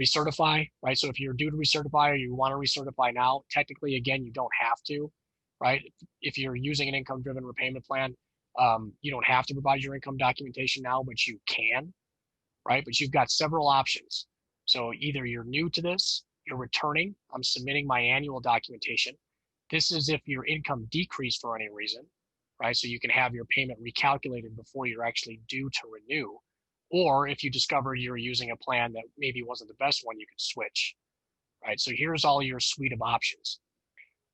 S2: Recertify, right? So if you're due to recertify or you want to recertify now, technically, again, you don't have to, right? If you're using an income-driven repayment plan, you don't have to provide your income documentation now, but you can, right? But you've got several options. So either you're new to this, you're returning, I'm submitting my annual documentation. This is if your income decreased for any reason, right? So you can have your payment recalculated before you're actually due to renew. Or if you discovered you're using a plan that maybe wasn't the best one, you could switch, right? So here's all your suite of options,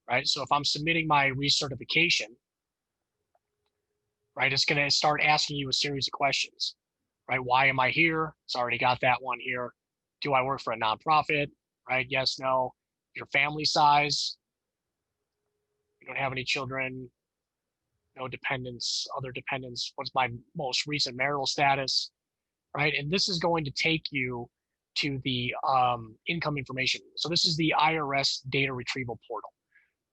S2: right? So if I'm submitting my recertification, right, it's going to start asking you a series of questions, right? Why am I here? It's already got that one here. Do I work for a nonprofit, right? Yes, no. Your family size. You don't have any children, no dependents, other dependents. What's my most recent marital status, right? And this is going to take you to the income information. So this is the IRS data retrieval portal,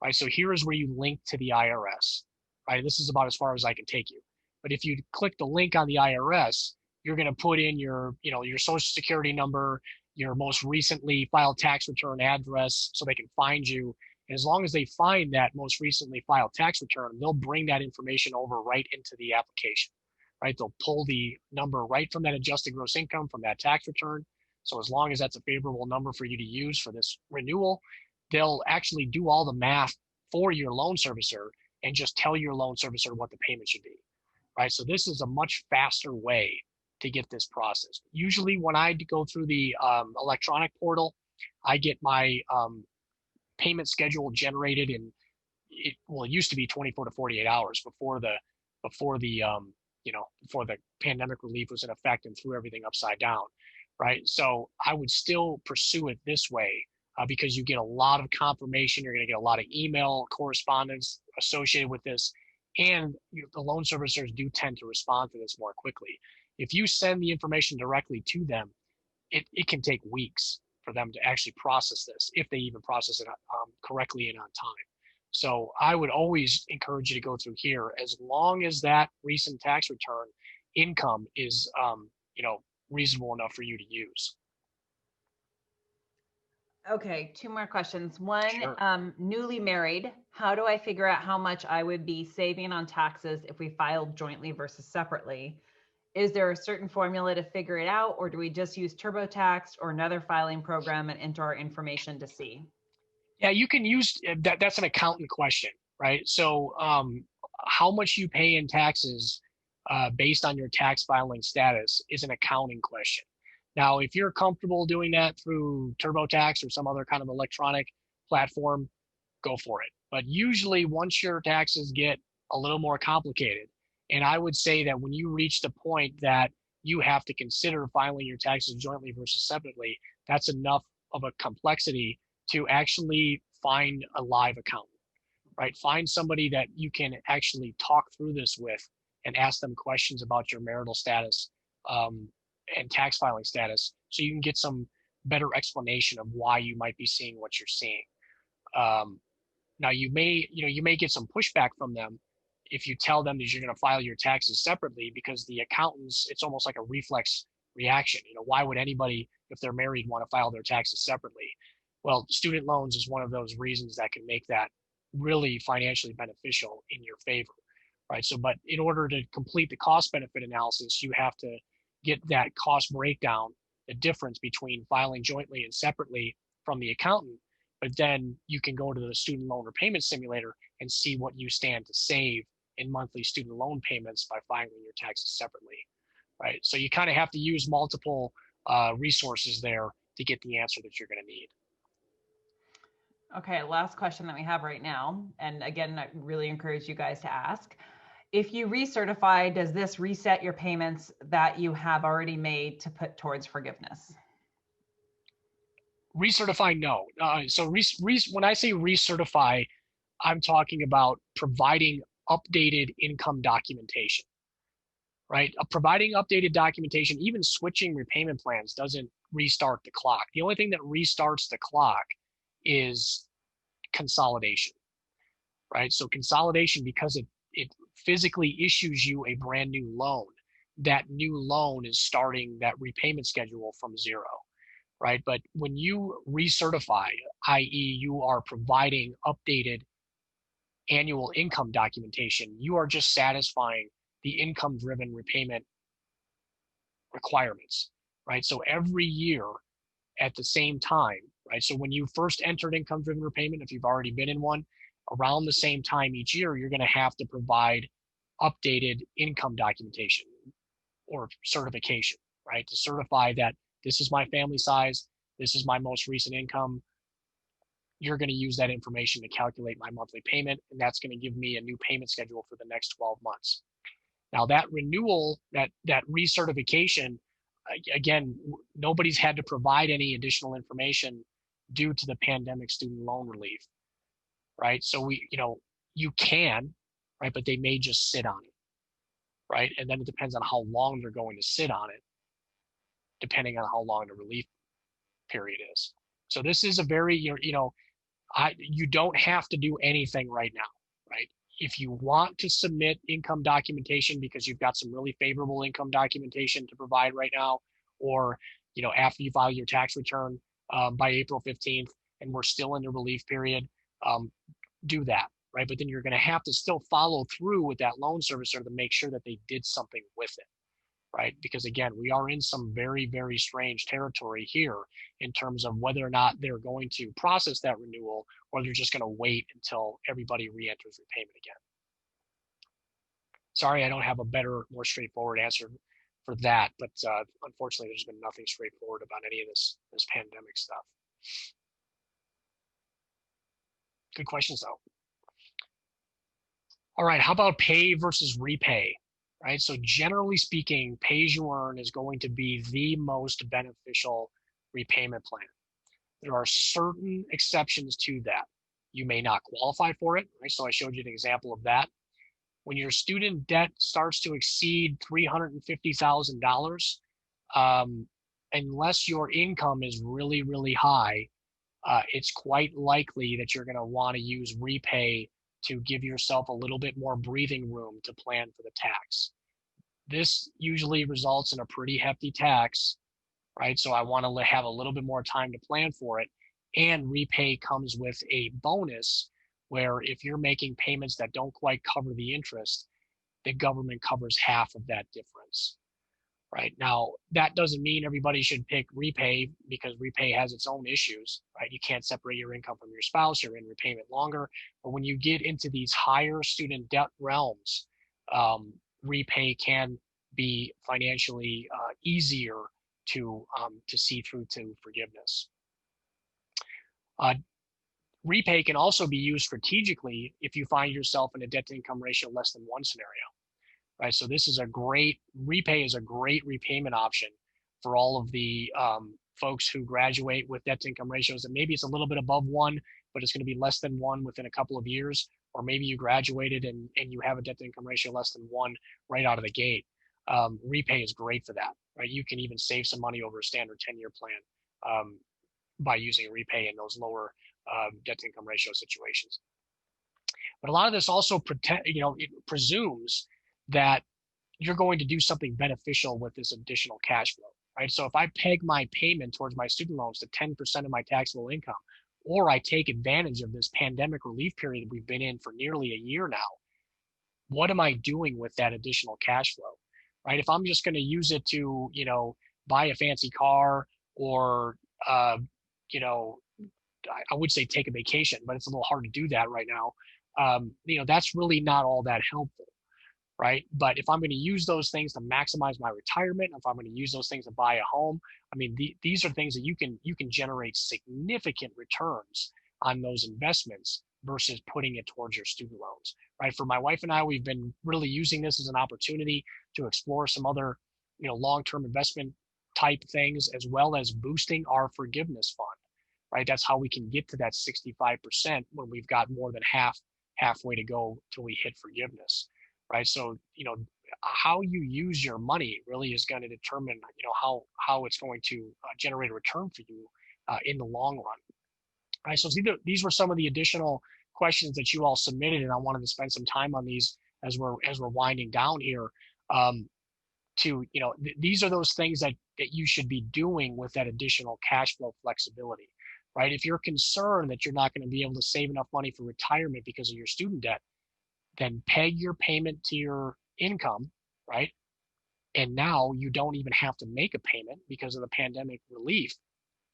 S2: right? So here is where you link to the IRS, right? This is about as far as I can take you. But if you click the link on the IRS, you're going to put in your social security number, your most recently filed tax return address, so they can find you. And as long as they find that most recently filed tax return, they'll bring that information over right into the application, right? They'll pull the number right from that adjusted gross income from that tax return. So as long as that's a favorable number for you to use for this renewal, they'll actually do all the math for your loan servicer and just tell your loan servicer what the payment should be, right? So this is a much faster way to get this processed. Usually when I go through the electronic portal, I get my payment schedule generated in, it used to be 24 to 48 hours before the pandemic relief was in effect and threw everything upside down, right? So I would still pursue it this way because you get a lot of confirmation. You're going to get a lot of email correspondence associated with this, and the loan servicers do tend to respond to this more quickly. If you send the information directly to them, it can take weeks for them to actually process this, if they even process it correctly and on time. So I would always encourage you to go through here, as long as that recent tax return income is reasonable enough for you to use.
S1: Okay, two more questions. One,
S2: Sure.
S1: Newly married, how do I figure out how much I would be saving on taxes if we filed jointly versus separately? Is there a certain formula to figure it out, or do we just use TurboTax or another filing program and enter our information to see?
S2: Yeah, you can use that. That's an accountant question, right? So how much you pay in taxes based on your tax filing status is an accounting question. Now, if you're comfortable doing that through TurboTax or some other kind of electronic platform, go for it. But usually once your taxes get a little more complicated, and I would say that when you reach the point that you have to consider filing your taxes jointly versus separately, that's enough of a complexity to actually find a live accountant, right? Find somebody that you can actually talk through this with and ask them questions about your marital status and tax filing status, so you can get some better explanation of why you might be seeing what you're seeing. Now you may get some pushback from them if you tell them that you're going to file your taxes separately, because the accountants, it's almost like a reflex reaction. Why would anybody, if they're married, want to file their taxes separately? Well, student loans is one of those reasons that can make that really financially beneficial in your favor, right? So, but in order to complete the cost benefit analysis, you have to get that cost breakdown, the difference between filing jointly and separately from the accountant, but then you can go to the student loan repayment simulator and see what you stand to save in monthly student loan payments by filing your taxes separately, right? So you kind of have to use multiple resources there to get the answer that you're going to need.
S1: Okay, last question that we have right now. And again, I really encourage you guys to ask. If you recertify, does this reset your payments that you have already made to put towards forgiveness?
S2: Recertify, no. So when I say recertify, I'm talking about providing updated income documentation, right? Providing updated documentation, even switching repayment plans doesn't restart the clock. The only thing that restarts the clock is consolidation, right? So consolidation, because it physically issues you a brand new loan, that new loan is starting that repayment schedule from zero, right? But when you recertify, i.e. you are providing updated annual income documentation, you are just satisfying the income-driven repayment requirements, right? So every year at the same time, right? So when you first entered income-driven repayment, if you've already been in one, around the same time each year, you're going to have to provide updated income documentation or certification, right? To certify that this is my family size, this is my most recent income. You're going to use that information to calculate my monthly payment, and that's going to give me a new payment schedule for the next 12 months. Now that renewal, that recertification, again, nobody's had to provide any additional information due to the pandemic student loan relief, right? So you can, right, but they may just sit on it, right? And then it depends on how long they're going to sit on it, depending on how long the relief period is. So this is a very, you don't have to do anything right now, right? If you want to submit income documentation because you've got some really favorable income documentation to provide right now, or after you file your tax return by April 15th and we're still in the relief period, do that, right? But then you're going to have to still follow through with that loan servicer to make sure that they did something with it, right? Because again, we are in some very, very strange territory here in terms of whether or not they're going to process that renewal or they're just going to wait until everybody re-enters repayment again. Sorry, I don't have a better, more straightforward answer for that, but unfortunately, there's been nothing straightforward about any of this pandemic stuff. Good questions, though. All right, how about pay versus repay? Right, so generally speaking, pay-as-you-earn is going to be the most beneficial repayment plan. There are certain exceptions to that. You may not qualify for it, right? So I showed you an example of that. When your student debt starts to exceed $350,000, unless your income is really, really high, it's quite likely that you're going to want to use repay to give yourself a little bit more breathing room to plan for the tax. This usually results in a pretty hefty tax, right? So I want to have a little bit more time to plan for it. And repay comes with a bonus where if you're making payments that don't quite cover the interest, the government covers half of that difference, right? Now, that doesn't mean everybody should pick repay because repay has its own issues, right? You can't separate your income from your spouse, you're in repayment longer. But when you get into these higher student debt realms, repay can be financially easier to see through to forgiveness. Repay can also be used strategically if you find yourself in a debt to income ratio less than 1 scenario, right? So this is repay is a great repayment option for all of the folks who graduate with debt to income ratios that maybe it's a little bit above 1, but it's going to be less than 1 within a couple of years, or maybe you graduated and you have a debt to income ratio less than 1 right out of the gate. Repay is great for that, right? You can even save some money over a standard 10-year plan by using repay in those lower debt to income ratio situations. But a lot of this also it presumes that you're going to do something beneficial with this additional cash flow, right? So if I peg my payment towards my student loans to 10% of my taxable income, or I take advantage of this pandemic relief period we've been in for nearly a year now, what am I doing with that additional cash flow? right? If I'm just going to use it to, buy a fancy car or, you know, I would say take a vacation, but it's a little hard to do that right now. That's really not all that helpful, right? But if I'm going to use those things to maximize my retirement, if I'm going to use those things to buy a home, I mean, these are things that you can generate significant returns on those investments versus putting it towards your student loans, right? For my wife and I, we've been really using this as an opportunity to explore some other, long-term investment type things, as well as boosting our forgiveness fund, right? That's how we can get to that 65% when we've got more than halfway to go till we hit forgiveness, right? So, how you use your money really is going to determine, how it's going to generate a return for you in the long run, right? So these were some of the additional questions that you all submitted, and I wanted to spend some time on these as we're winding down here. These are those things that you should be doing with that additional cash flow flexibility, right? If you're concerned that you're not going to be able to save enough money for retirement because of your student debt, then peg your payment to your income, right? And now you don't even have to make a payment because of the pandemic relief,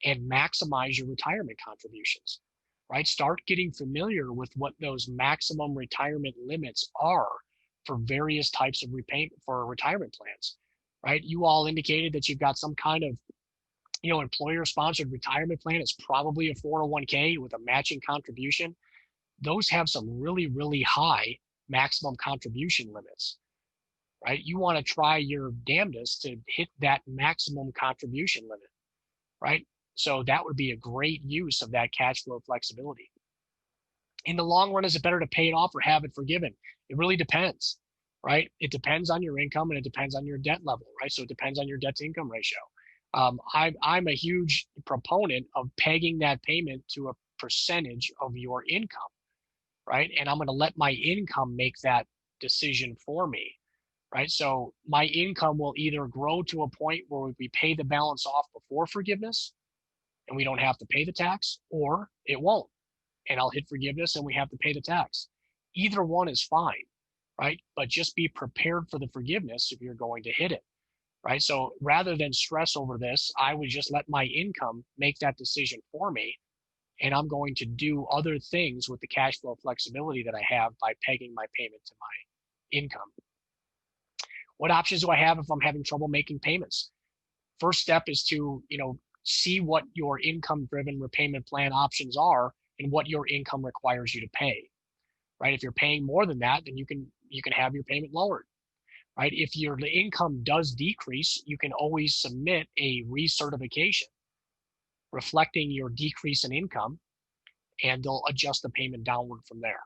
S2: and maximize your retirement contributions, right? Start getting familiar with what those maximum retirement limits are for various types of repayment for retirement plans, right? You all indicated that you've got some kind of, employer sponsored retirement plan. It's probably a 401k with a matching contribution. Those have some really, really high maximum contribution limits, right? You want to try your damnedest to hit that maximum contribution limit, right? So that would be a great use of that cash flow flexibility. In the long run, is it better to pay it off or have it forgiven? It really depends, right? It depends on your income and it depends on your debt level, right? So it depends on your debt to income ratio. I'm a huge proponent of pegging that payment to a percentage of your income, right? And I'm going to let my income make that decision for me, right? So my income will either grow to a point where we pay the balance off before forgiveness and we don't have to pay the tax, or it won't, and I'll hit forgiveness and we have to pay the tax. Either one is fine, right? But just be prepared for the forgiveness if you're going to hit it, right? So rather than stress over this, I would just let my income make that decision for me, and I'm going to do other things with the cash flow flexibility that I have by pegging my payment to my income. What options do I have if I'm having trouble making payments? First step is to, see what your income-driven repayment plan options are and what your income requires you to pay, right? If you're paying more than that, then you can have your payment lowered, right? If your income does decrease, you can always submit a recertification reflecting your decrease in income, and they'll adjust the payment downward from there,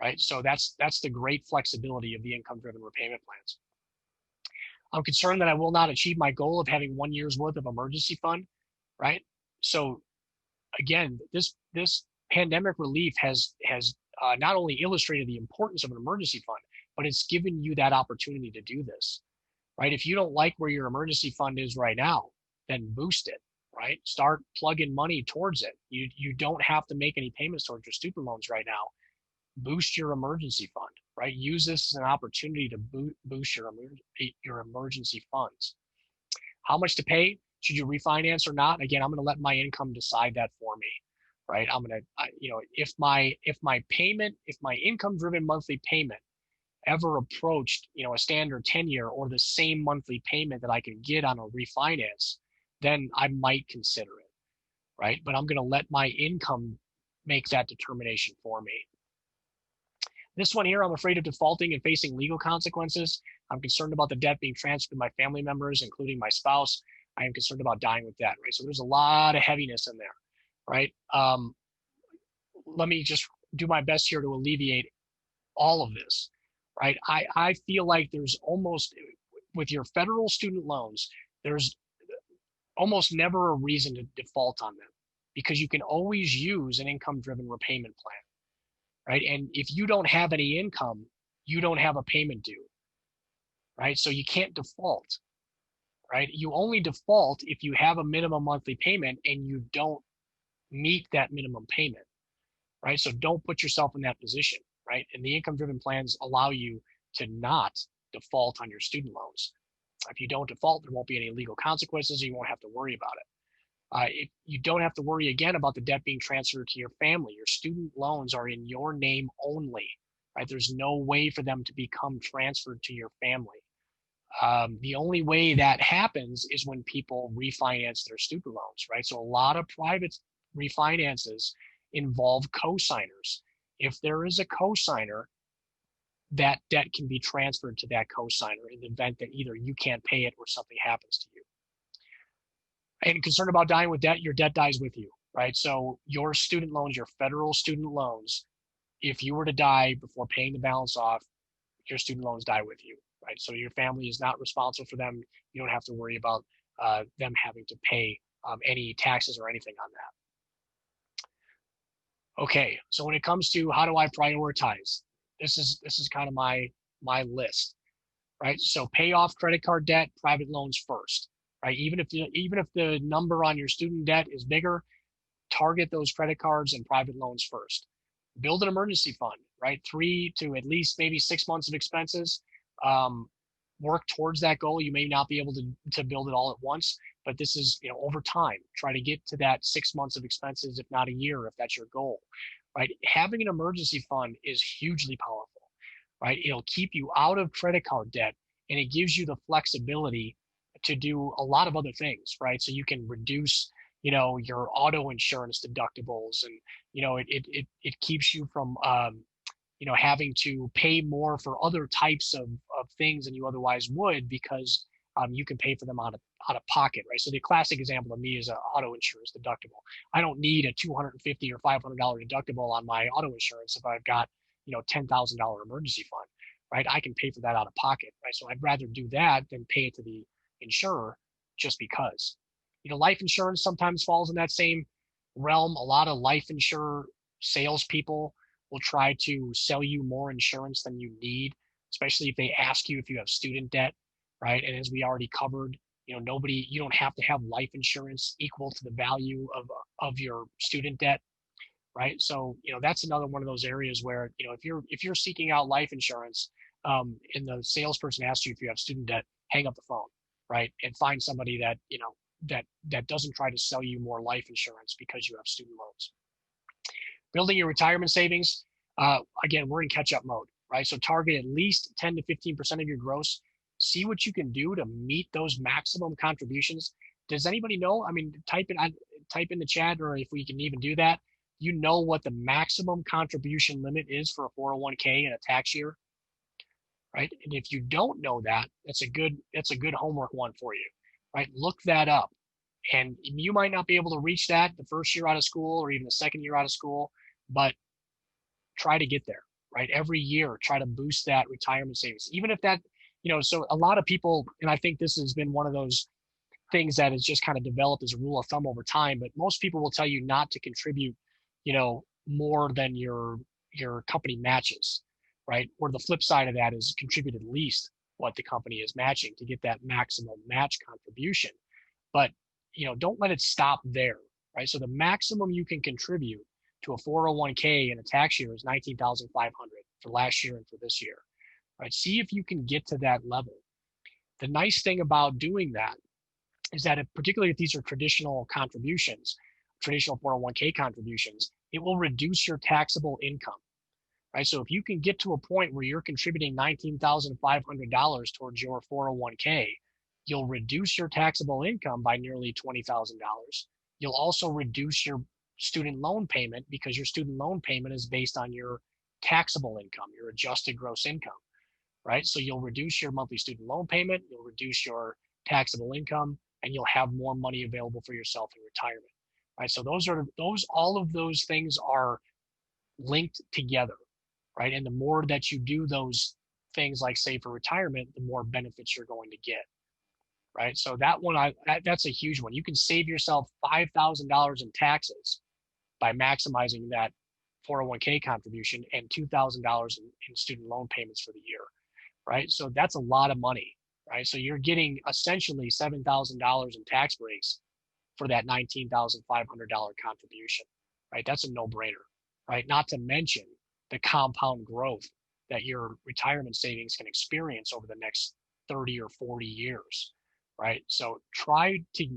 S2: right? So that's the great flexibility of the income-driven repayment plans. I'm concerned that I will not achieve my goal of having 1 year's worth of emergency fund, right? So again, this pandemic relief has not only illustrated the importance of an emergency fund, but it's given you that opportunity to do this, right? If you don't like where your emergency fund is right now, then boost it, right? Start plugging money towards it. You don't have to make any payments towards your student loans right now. Boost your emergency fund, right? Use this as an opportunity to boost your emergency funds. How much to pay? Should you refinance or not? Again, I'm going to let my income decide that for me, right? I'm going to, if my income-driven monthly payment ever approached, a standard 10-year or the same monthly payment that I can get on a refinance, then I might consider it, right? But I'm going to let my income make that determination for me. This one here, I'm afraid of defaulting and facing legal consequences. I'm concerned about the debt being transferred to my family members, including my spouse. I am concerned about dying with debt, right? So there's a lot of heaviness in there, right? Let me just do my best here to alleviate all of this, right? I feel like there's almost, with your federal student loans, there's almost never a reason to default on them because you can always use an income-driven repayment plan, right? And if you don't have any income, you don't have a payment due, right? So you can't default, right? You only default if you have a minimum monthly payment and you don't meet that minimum payment, right? So don't put yourself in that position, right? And the income-driven plans allow you to not default on your student loans. If you don't default, there won't be any legal consequences. You won't have to worry about it. You don't have to worry again about the debt being transferred to your family. Your student loans are in your name only, right? There's no way for them to become transferred to your family. The only way that happens is when people refinance their student loans, right? So a lot of private refinances involve co-signers. If there is a co-signer, that debt can be transferred to that co-signer in the event that either you can't pay it or something happens to you. And concerned about dying with debt, your debt dies with you, right? So your student loans, your federal student loans, if you were to die before paying the balance off, your student loans die with you, right? So your family is not responsible for them. You don't have to worry about them having to pay any taxes or anything on that. Okay, so when it comes to how do I prioritize, this is kind of my list, right? So pay off credit card debt, private loans first, right? Even if the number on your student debt is bigger, target those credit cards and private loans first. Build an emergency fund, right? 3 to at least maybe 6 months of expenses. Work towards that goal. You may not be able to build it all at once, but this is, over time. Try to get to that 6 months of expenses, if not a year, if that's your goal, right? Having an emergency fund is hugely powerful, right? It'll keep you out of credit card debt, and it gives you the flexibility to do a lot of other things, right? So you can reduce, your auto insurance deductibles, and it keeps you from having to pay more for other types of things than you otherwise would, because you can pay for them out of pocket, right? So the classic example of me is an auto insurance deductible. I don't need a $250 or $500 deductible on my auto insurance if I've got $10,000 emergency fund, right? I can pay for that out of pocket, right? So I'd rather do that than pay it to the insurer just because. Life insurance sometimes falls in that same realm. A lot of life insurer salespeople will try to sell you more insurance than you need, especially if they ask you if you have student debt, right? And as we already covered, you don't have to have life insurance equal to the value of your student debt, right? So, that's another one of those areas where, if you're seeking out life insurance, and the salesperson asks you if you have student debt, hang up the phone, right? And find somebody that, that doesn't try to sell you more life insurance because you have student loans. Building your retirement savings, again, we're in catch-up mode, right? So target at least 10 to 15% of your gross. See what you can do to meet those maximum contributions. Does anybody know? I mean, type in the chat, or if we can even do that, what the maximum contribution limit is for a 401k in a tax year, right? And if you don't know that, that's a good homework one for you, right? Look that up. And you might not be able to reach that the first year out of school or even the second year out of school, but try to get there, right? Every year, try to boost that retirement savings. Even if that, so a lot of people, and I think this has been one of those things that has just kind of developed as a rule of thumb over time, but most people will tell you not to contribute, more than your company matches, right? Or the flip side of that is contribute at least what the company is matching to get that maximum match contribution. But don't let it stop there, right? So the maximum you can contribute to a 401k in a tax year is $19,500 for last year and for this year, right? See if you can get to that level. The nice thing about doing that is that particularly if these are traditional contributions, traditional 401k contributions, it will reduce your taxable income, right? So if you can get to a point where you're contributing $19,500 towards your 401k, you'll reduce your taxable income by nearly $20,000. You'll also reduce your student loan payment because your student loan payment is based on your taxable income, your adjusted gross income, right? So you'll reduce your monthly student loan payment, you'll reduce your taxable income, and you'll have more money available for yourself in retirement, right? So all of those things are linked together, right? And the more that you do those things like save for retirement, the more benefits you're going to get, right? So that's a huge one. You can save yourself $5,000 in taxes by maximizing that 401k contribution and $2,000 in student loan payments for the year, right? So that's a lot of money, right? So you're getting essentially $7,000 in tax breaks for that $19,500 contribution, right? That's a no-brainer, right? Not to mention the compound growth that your retirement savings can experience over the next 30 or 40 years, right? So try to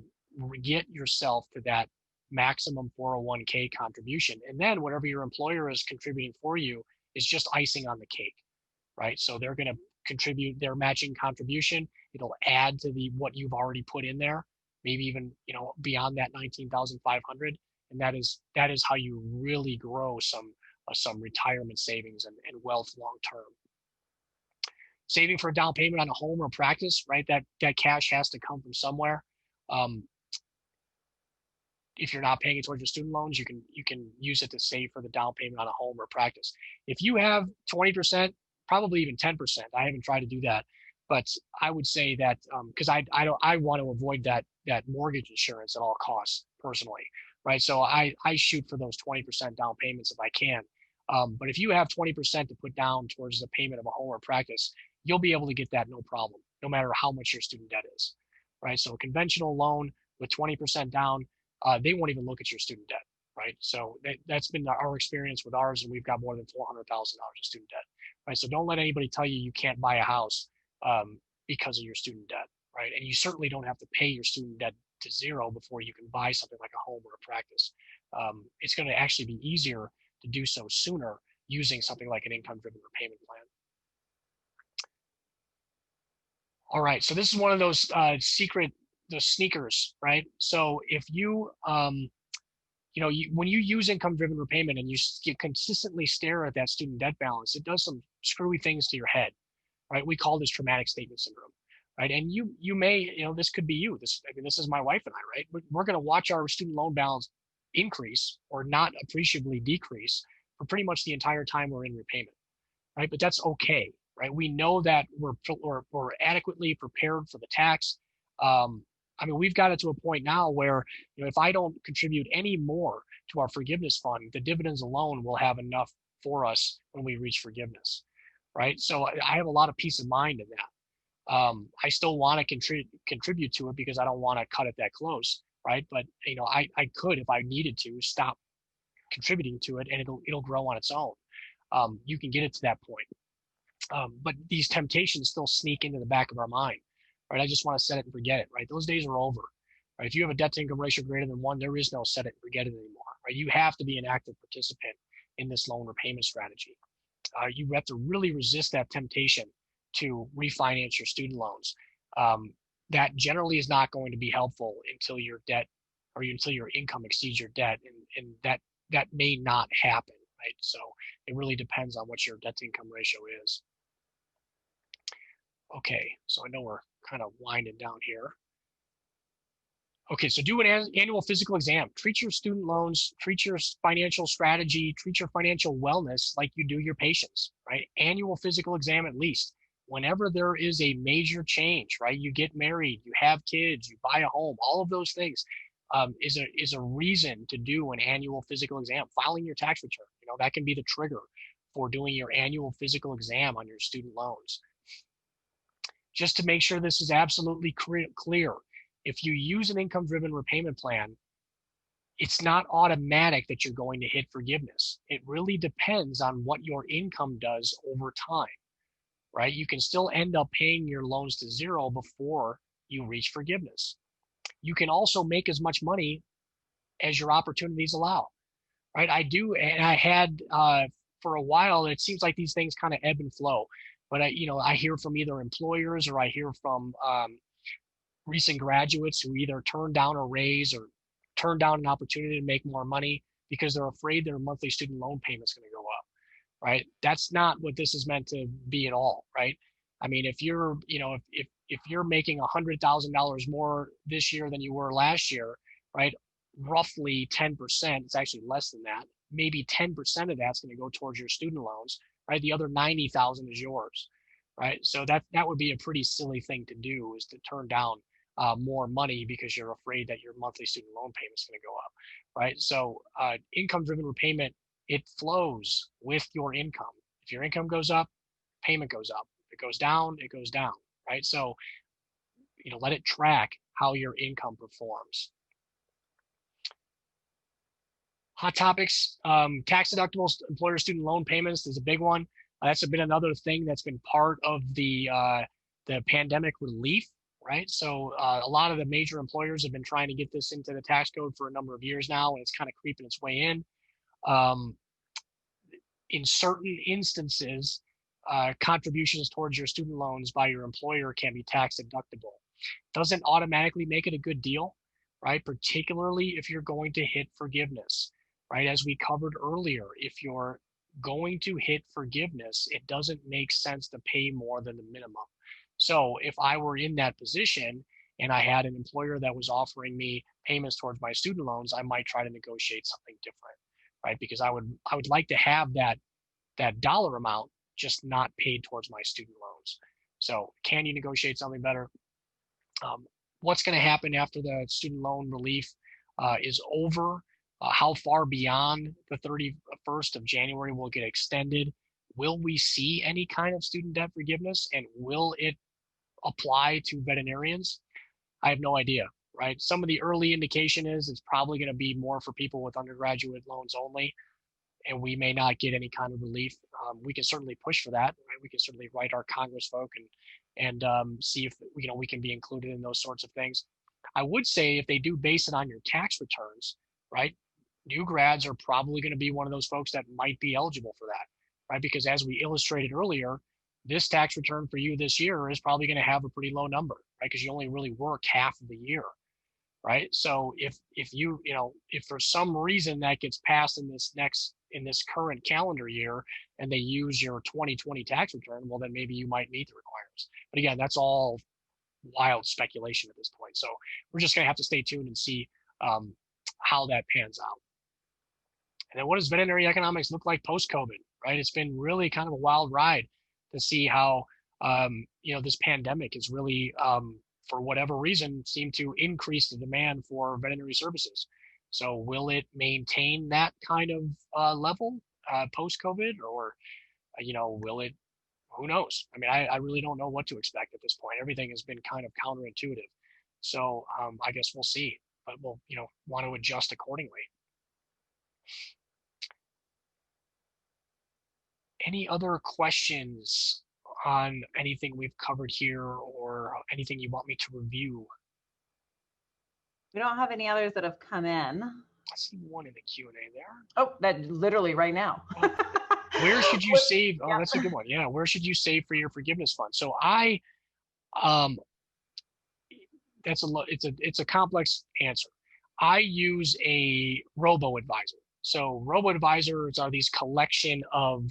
S2: get yourself to that maximum 401k contribution. And then whatever your employer is contributing for you is just icing on the cake, right? So they're going to contribute their matching contribution. It'll add to what you've already put in there, maybe even, beyond that 19,500. And that is how you really grow some retirement savings and wealth long term. Saving for a down payment on a home or practice, right? That cash has to come from somewhere. If you're not paying it towards your student loans, you can use it to save for the down payment on a home or practice. If you have 20%, probably even 10%, I haven't tried to do that, but I would say that because I want to avoid that mortgage insurance at all costs personally, right? So I shoot for those 20% down payments if I can. But if you have 20% to put down towards the payment of a home or practice, you'll be able to get that no problem, no matter how much your student debt is, right? So a conventional loan with 20% down, they won't even look at your student debt, right? So that's been our experience with ours, and we've got more than $400,000 in student debt, right? So don't let anybody tell you can't buy a house because of your student debt, right? And you certainly don't have to pay your student debt to zero before you can buy something like a home or a practice. It's going to actually be easier to do so sooner using something like an income-driven repayment plan. All right, so this is one of those the sneakers, right? So if you, when you use income-driven repayment and you consistently stare at that student debt balance, it does some screwy things to your head, right? We call this traumatic statement syndrome, right? And you may, this could be you. This is my wife and I, right? We're going to watch our student loan balance increase or not appreciably decrease for pretty much the entire time we're in repayment, right? But that's okay, right? We know that we're adequately prepared for the tax. We've got it to a point now where, if I don't contribute any more to our forgiveness fund, the dividends alone will have enough for us when we reach forgiveness, right? So I have a lot of peace of mind in that. I still want to contribute to it because I don't want to cut it that close, right? But I could, if I needed to, stop contributing to it, and it'll grow on its own. You can get it to that point, but these temptations still sneak into the back of our mind. Right, I just want to set it and forget it. Right, those days are over. Right, if you have a debt-to-income ratio greater than 1, there is no set it and forget it anymore. Right, you have to be an active participant in this loan repayment strategy. You have to really resist that temptation to refinance your student loans. That generally is not going to be helpful until your debt or until your income exceeds your debt, and that may not happen. Right, so it really depends on what your debt-to-income ratio is. Okay, so I know we're kind of winding down here. Okay, so do an annual physical exam. Treat your student loans, treat your financial strategy, treat your financial wellness like you do your patients, right? Annual physical exam at least. Whenever there is a major change, right? You get married, you have kids, you buy a home, all of those things is a reason to do an annual physical exam. Filing your tax return, that can be the trigger for doing your annual physical exam on your student loans. Just to make sure this is absolutely clear, if you use an income-driven repayment plan, it's not automatic that you're going to hit forgiveness. It really depends on what your income does over time, right? You can still end up paying your loans to zero before you reach forgiveness. You can also make as much money as your opportunities allow, right? I do, and I had for a while. It seems like these things kind of ebb and flow. But I hear from either employers or I hear from recent graduates who either turn down a raise or turn down an opportunity to make more money because they're afraid their monthly student loan payment is going to go up, right? That's not what this is meant to be at all, right? I mean, if you're, if you're making $100,000 more this year than you were last year, right? Roughly 10%, it's actually less than that. Maybe 10% of that's going to go towards your student loans, right? The other 90,000 is yours, right? So that would be a pretty silly thing to do, is to turn down more money because you're afraid that your monthly student loan payment is going to go up, right? So income-driven repayment, it flows with your income. If your income goes up, payment goes up. If it goes down, it goes down, right? So, let it track how your income performs. Hot topics, tax deductibles, employer student loan payments is a big one. That's been another thing that's been part of the pandemic relief, right? So a lot of the major employers have been trying to get this into the tax code for a number of years now, and it's kind of creeping its way in. Um, in certain instances, contributions towards your student loans by your employer can be tax deductible. Doesn't automatically make it a good deal, right? Particularly if you're going to hit forgiveness, right? As we covered earlier, if you're going to hit forgiveness, it doesn't make sense to pay more than the minimum. So if I were in that position and I had an employer that was offering me payments towards my student loans, I might try to negotiate something different, right? Because I would like to have that dollar amount just not paid towards my student loans. So can you negotiate something better? What's going to happen after the student loan relief is over? How far beyond the 31st of January will get extended? Will we see any kind of student debt forgiveness, and will it apply to veterinarians? I have no idea, right? Some of the early indication is it's probably going to be more for people with undergraduate loans only, and we may not get any kind of relief. We can certainly push for that, right? We can certainly write our Congress folk and see if we can be included in those sorts of things. I would say if they do base it on your tax returns, right? New grads are probably going to be one of those folks that might be eligible for that, right? Because as we illustrated earlier, this tax return for you this year is probably going to have a pretty low number, right? Because you only really work half of the year, right? So if if for some reason that gets passed in this current calendar year and they use your 2020 tax return, well, then maybe you might meet the requirements. But again, that's all wild speculation at this point. So we're just going to have to stay tuned and see how that pans out. And then what does veterinary economics look like post-COVID, right? It's been really kind of a wild ride to see how, this pandemic has really, for whatever reason, seemed to increase the demand for veterinary services. So will it maintain that kind of level post-COVID, or, will it, who knows? I mean, I really don't know what to expect at this point. Everything has been kind of counterintuitive. So I guess we'll see, but we'll, want to adjust accordingly. Any other questions on anything we've covered here, or anything you want me to review?
S1: We don't have any others that have come in.
S2: I see one in the Q&A there.
S1: Oh, that literally right now.
S2: Where should you save? Oh, that's a good one. Yeah, where should you save for your forgiveness fund? So it's a complex answer. I use a robo-advisor. So robo-advisors are these collection of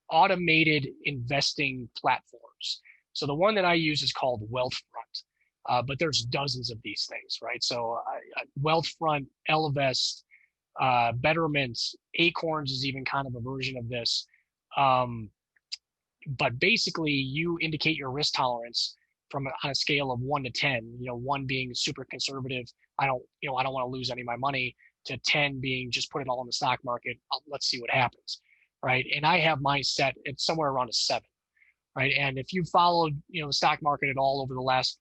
S2: automated investing platforms. So the one that I use is called Wealthfront, but there's dozens of these things, right? So Wealthfront, Ellevest, Betterment, Acorns is even kind of a version of this. But basically, you indicate your risk tolerance on a scale of 1 to 10. 1 being super conservative. I don't want to lose any of my money. To 10 being just put it all in the stock market. Let's see what happens, right? And I have mine set at somewhere around a 7, right? And if you followed the stock market at all over the last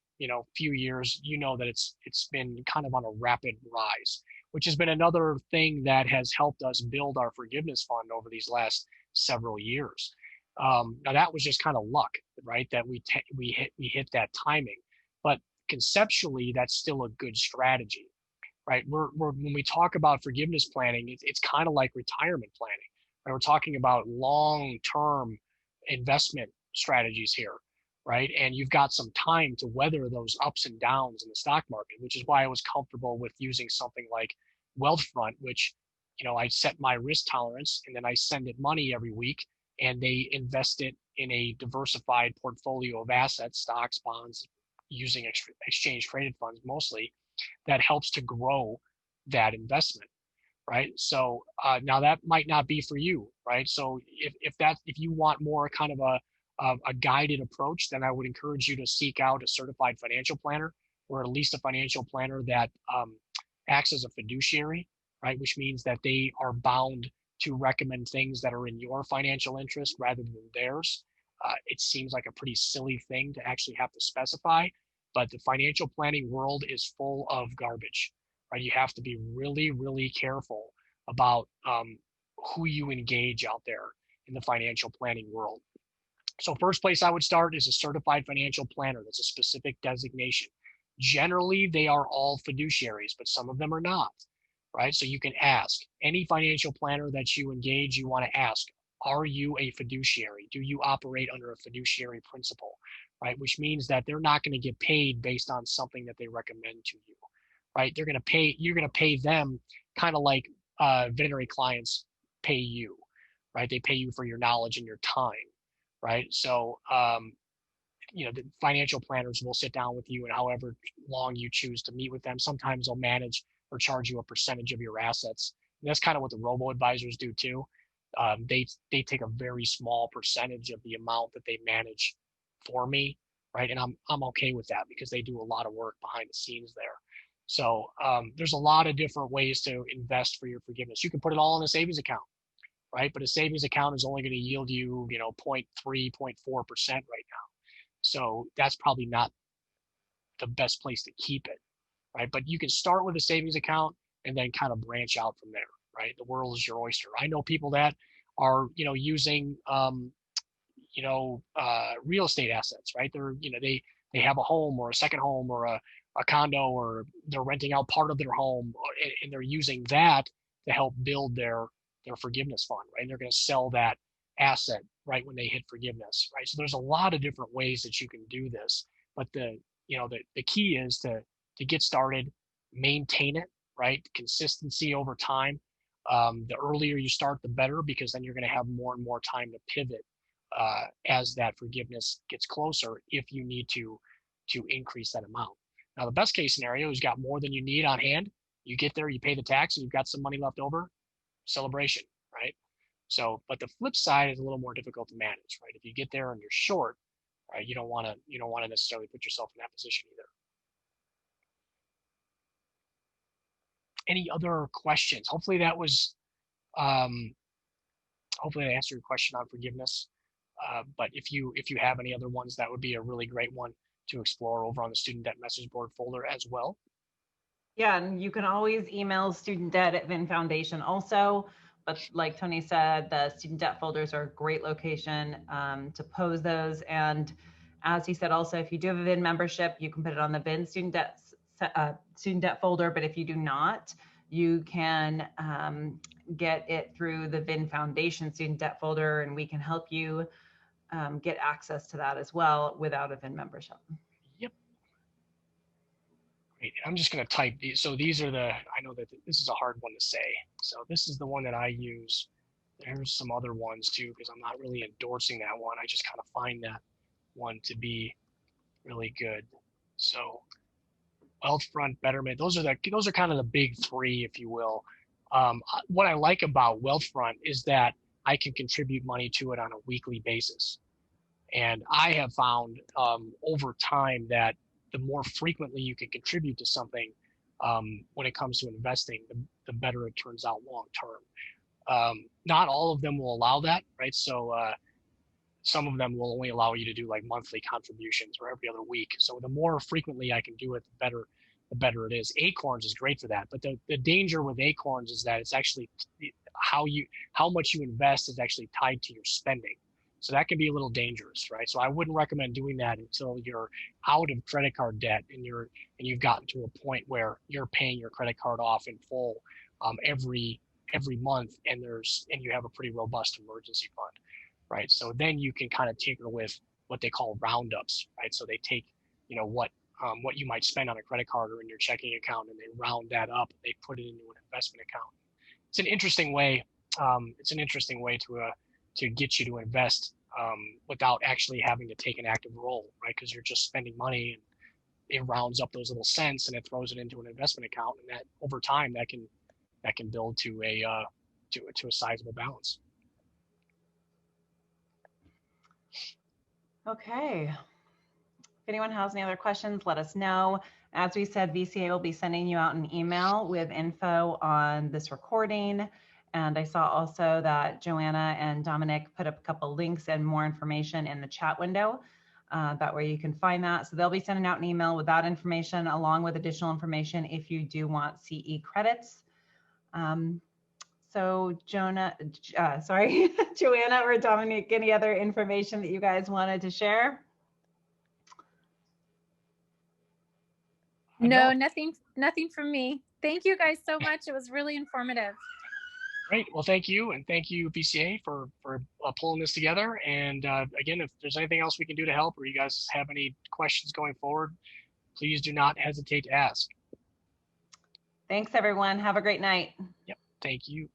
S2: few years, that it's been kind of on a rapid rise, which has been another thing that has helped us build our forgiveness fund over these last several years. Now that was just kind of luck, right? That we hit that timing, but conceptually that's still a good strategy. Right, when we talk about forgiveness planning, it's kind of like retirement planning. Right? We're talking about long-term investment strategies here, right? And you've got some time to weather those ups and downs in the stock market, which is why I was comfortable with using something like Wealthfront, which, I set my risk tolerance and then I send it money every week, and they invest it in a diversified portfolio of assets, stocks, bonds, using exchange traded funds mostly, that helps to grow that investment, right? So now that might not be for you, right? So if you want more kind of a guided approach, then I would encourage you to seek out a certified financial planner, or at least a financial planner that acts as a fiduciary, right? Which means that they are bound to recommend things that are in your financial interest rather than theirs. It seems like a pretty silly thing to actually have to specify, but the financial planning world is full of garbage, right? You have to be really, really careful about who you engage out there in the financial planning world. So first place I would start is a certified financial planner. That's a specific designation. Generally, they are all fiduciaries, but some of them are not, right? So you can ask any financial planner that you engage, you want to ask, are you a fiduciary? Do you operate under a fiduciary principle, right? Which means that they're not going to get paid based on something that they recommend to you, right? They're going to pay, you're going to pay them kind of like veterinary clients pay you, right? They pay you for your knowledge and your time, right? So, the financial planners will sit down with you, and however long you choose to meet with them, sometimes they'll manage or charge you a percentage of your assets. And that's kind of what the robo advisors do too. They take a very small percentage of the amount that they manage for me, right? And I'm okay with that because they do a lot of work behind the scenes there. So there's a lot of different ways to invest for your forgiveness. You can put it all in a savings account, right? But a savings account is only going to yield you, 0.3, 0.4% right now. So that's probably not the best place to keep it, right? But you can start with a savings account and then kind of branch out from there, right? The world is your oyster. I know people that are, using, real estate assets, right? They're, they have a home or a second home or a condo, or they're renting out part of their home, and they're using that to help build their forgiveness fund, right? And they're going to sell that asset right when they hit forgiveness, right? So there's a lot of different ways that you can do this, but the key is to get started, maintain it, right? Consistency over time. The earlier you start, the better, because then you're going to have more and more time to pivot as that forgiveness gets closer, if you need to increase that amount. Now, the best case scenario is you've got more than you need on hand. You get there, you pay the tax, and you've got some money left over. Celebration, right? So, but the flip side is a little more difficult to manage, right? If you get there and you're short, right, you don't want to necessarily put yourself in that position either. Any other questions? Hopefully that was, hopefully I answered your question on forgiveness. But if you have any other ones, that would be a really great one to explore over on the student debt message board folder as well.
S1: Yeah, and you can always email student debt at VIN Foundation also. But like Tony said, the student debt folders are a great location to pose those. And as he said, also, if you do have a VIN membership, you can put it on the VIN student debt folder. But if you do not, you can get it through the VIN Foundation student debt folder, and we can help you get access to that as well without a VIN membership.
S2: Yep. Great. I'm just going to type these. So these are I know that this is a hard one to say. So this is the one that I use. There's some other ones too, because I'm not really endorsing that one. I just kind of find that one to be really good. So Wealthfront, Betterment, those are kind of the big three, if you will. What I like about Wealthfront is that I can contribute money to it on a weekly basis. And I have found over time that the more frequently you can contribute to something when it comes to investing, the better it turns out long term. Not all of them will allow that, right? So some of them will only allow you to do like monthly contributions or every other week. So the more frequently I can do it, the better it is. Acorns is great for that. But the danger with Acorns is that it's actually how much you invest is actually tied to your spending. So that can be a little dangerous, right? So I wouldn't recommend doing that until you're out of credit card debt and you've gotten to a point where you're paying your credit card off in full every month, and you have a pretty robust emergency fund, right? So then you can kind of tinker with what they call roundups, right? So they take, what you might spend on a credit card or in your checking account, and they round that up. They put it into an investment account. It's an interesting way. To get you to invest without actually having to take an active role, right? Because you're just spending money, and it rounds up those little cents and it throws it into an investment account, and that over time that can build to a sizable balance.
S1: Okay. If anyone has any other questions, let us know. As we said, VCA will be sending you out an email with info on this recording. And I saw also that Joanna and Dominic put up a couple links and more information in the chat window about where you can find that. So they'll be sending out an email with that information, along with additional information if you do want CE credits. So Joanna or Dominique, any other information that you guys wanted to share?
S3: No, nothing from me. Thank you guys so much. It was really informative.
S2: Great. Well, thank you, and thank you, BCA, for pulling this together. And again, if there's anything else we can do to help, or you guys have any questions going forward, please do not hesitate to ask.
S1: Thanks, everyone. Have a great night.
S2: Yep. Thank you.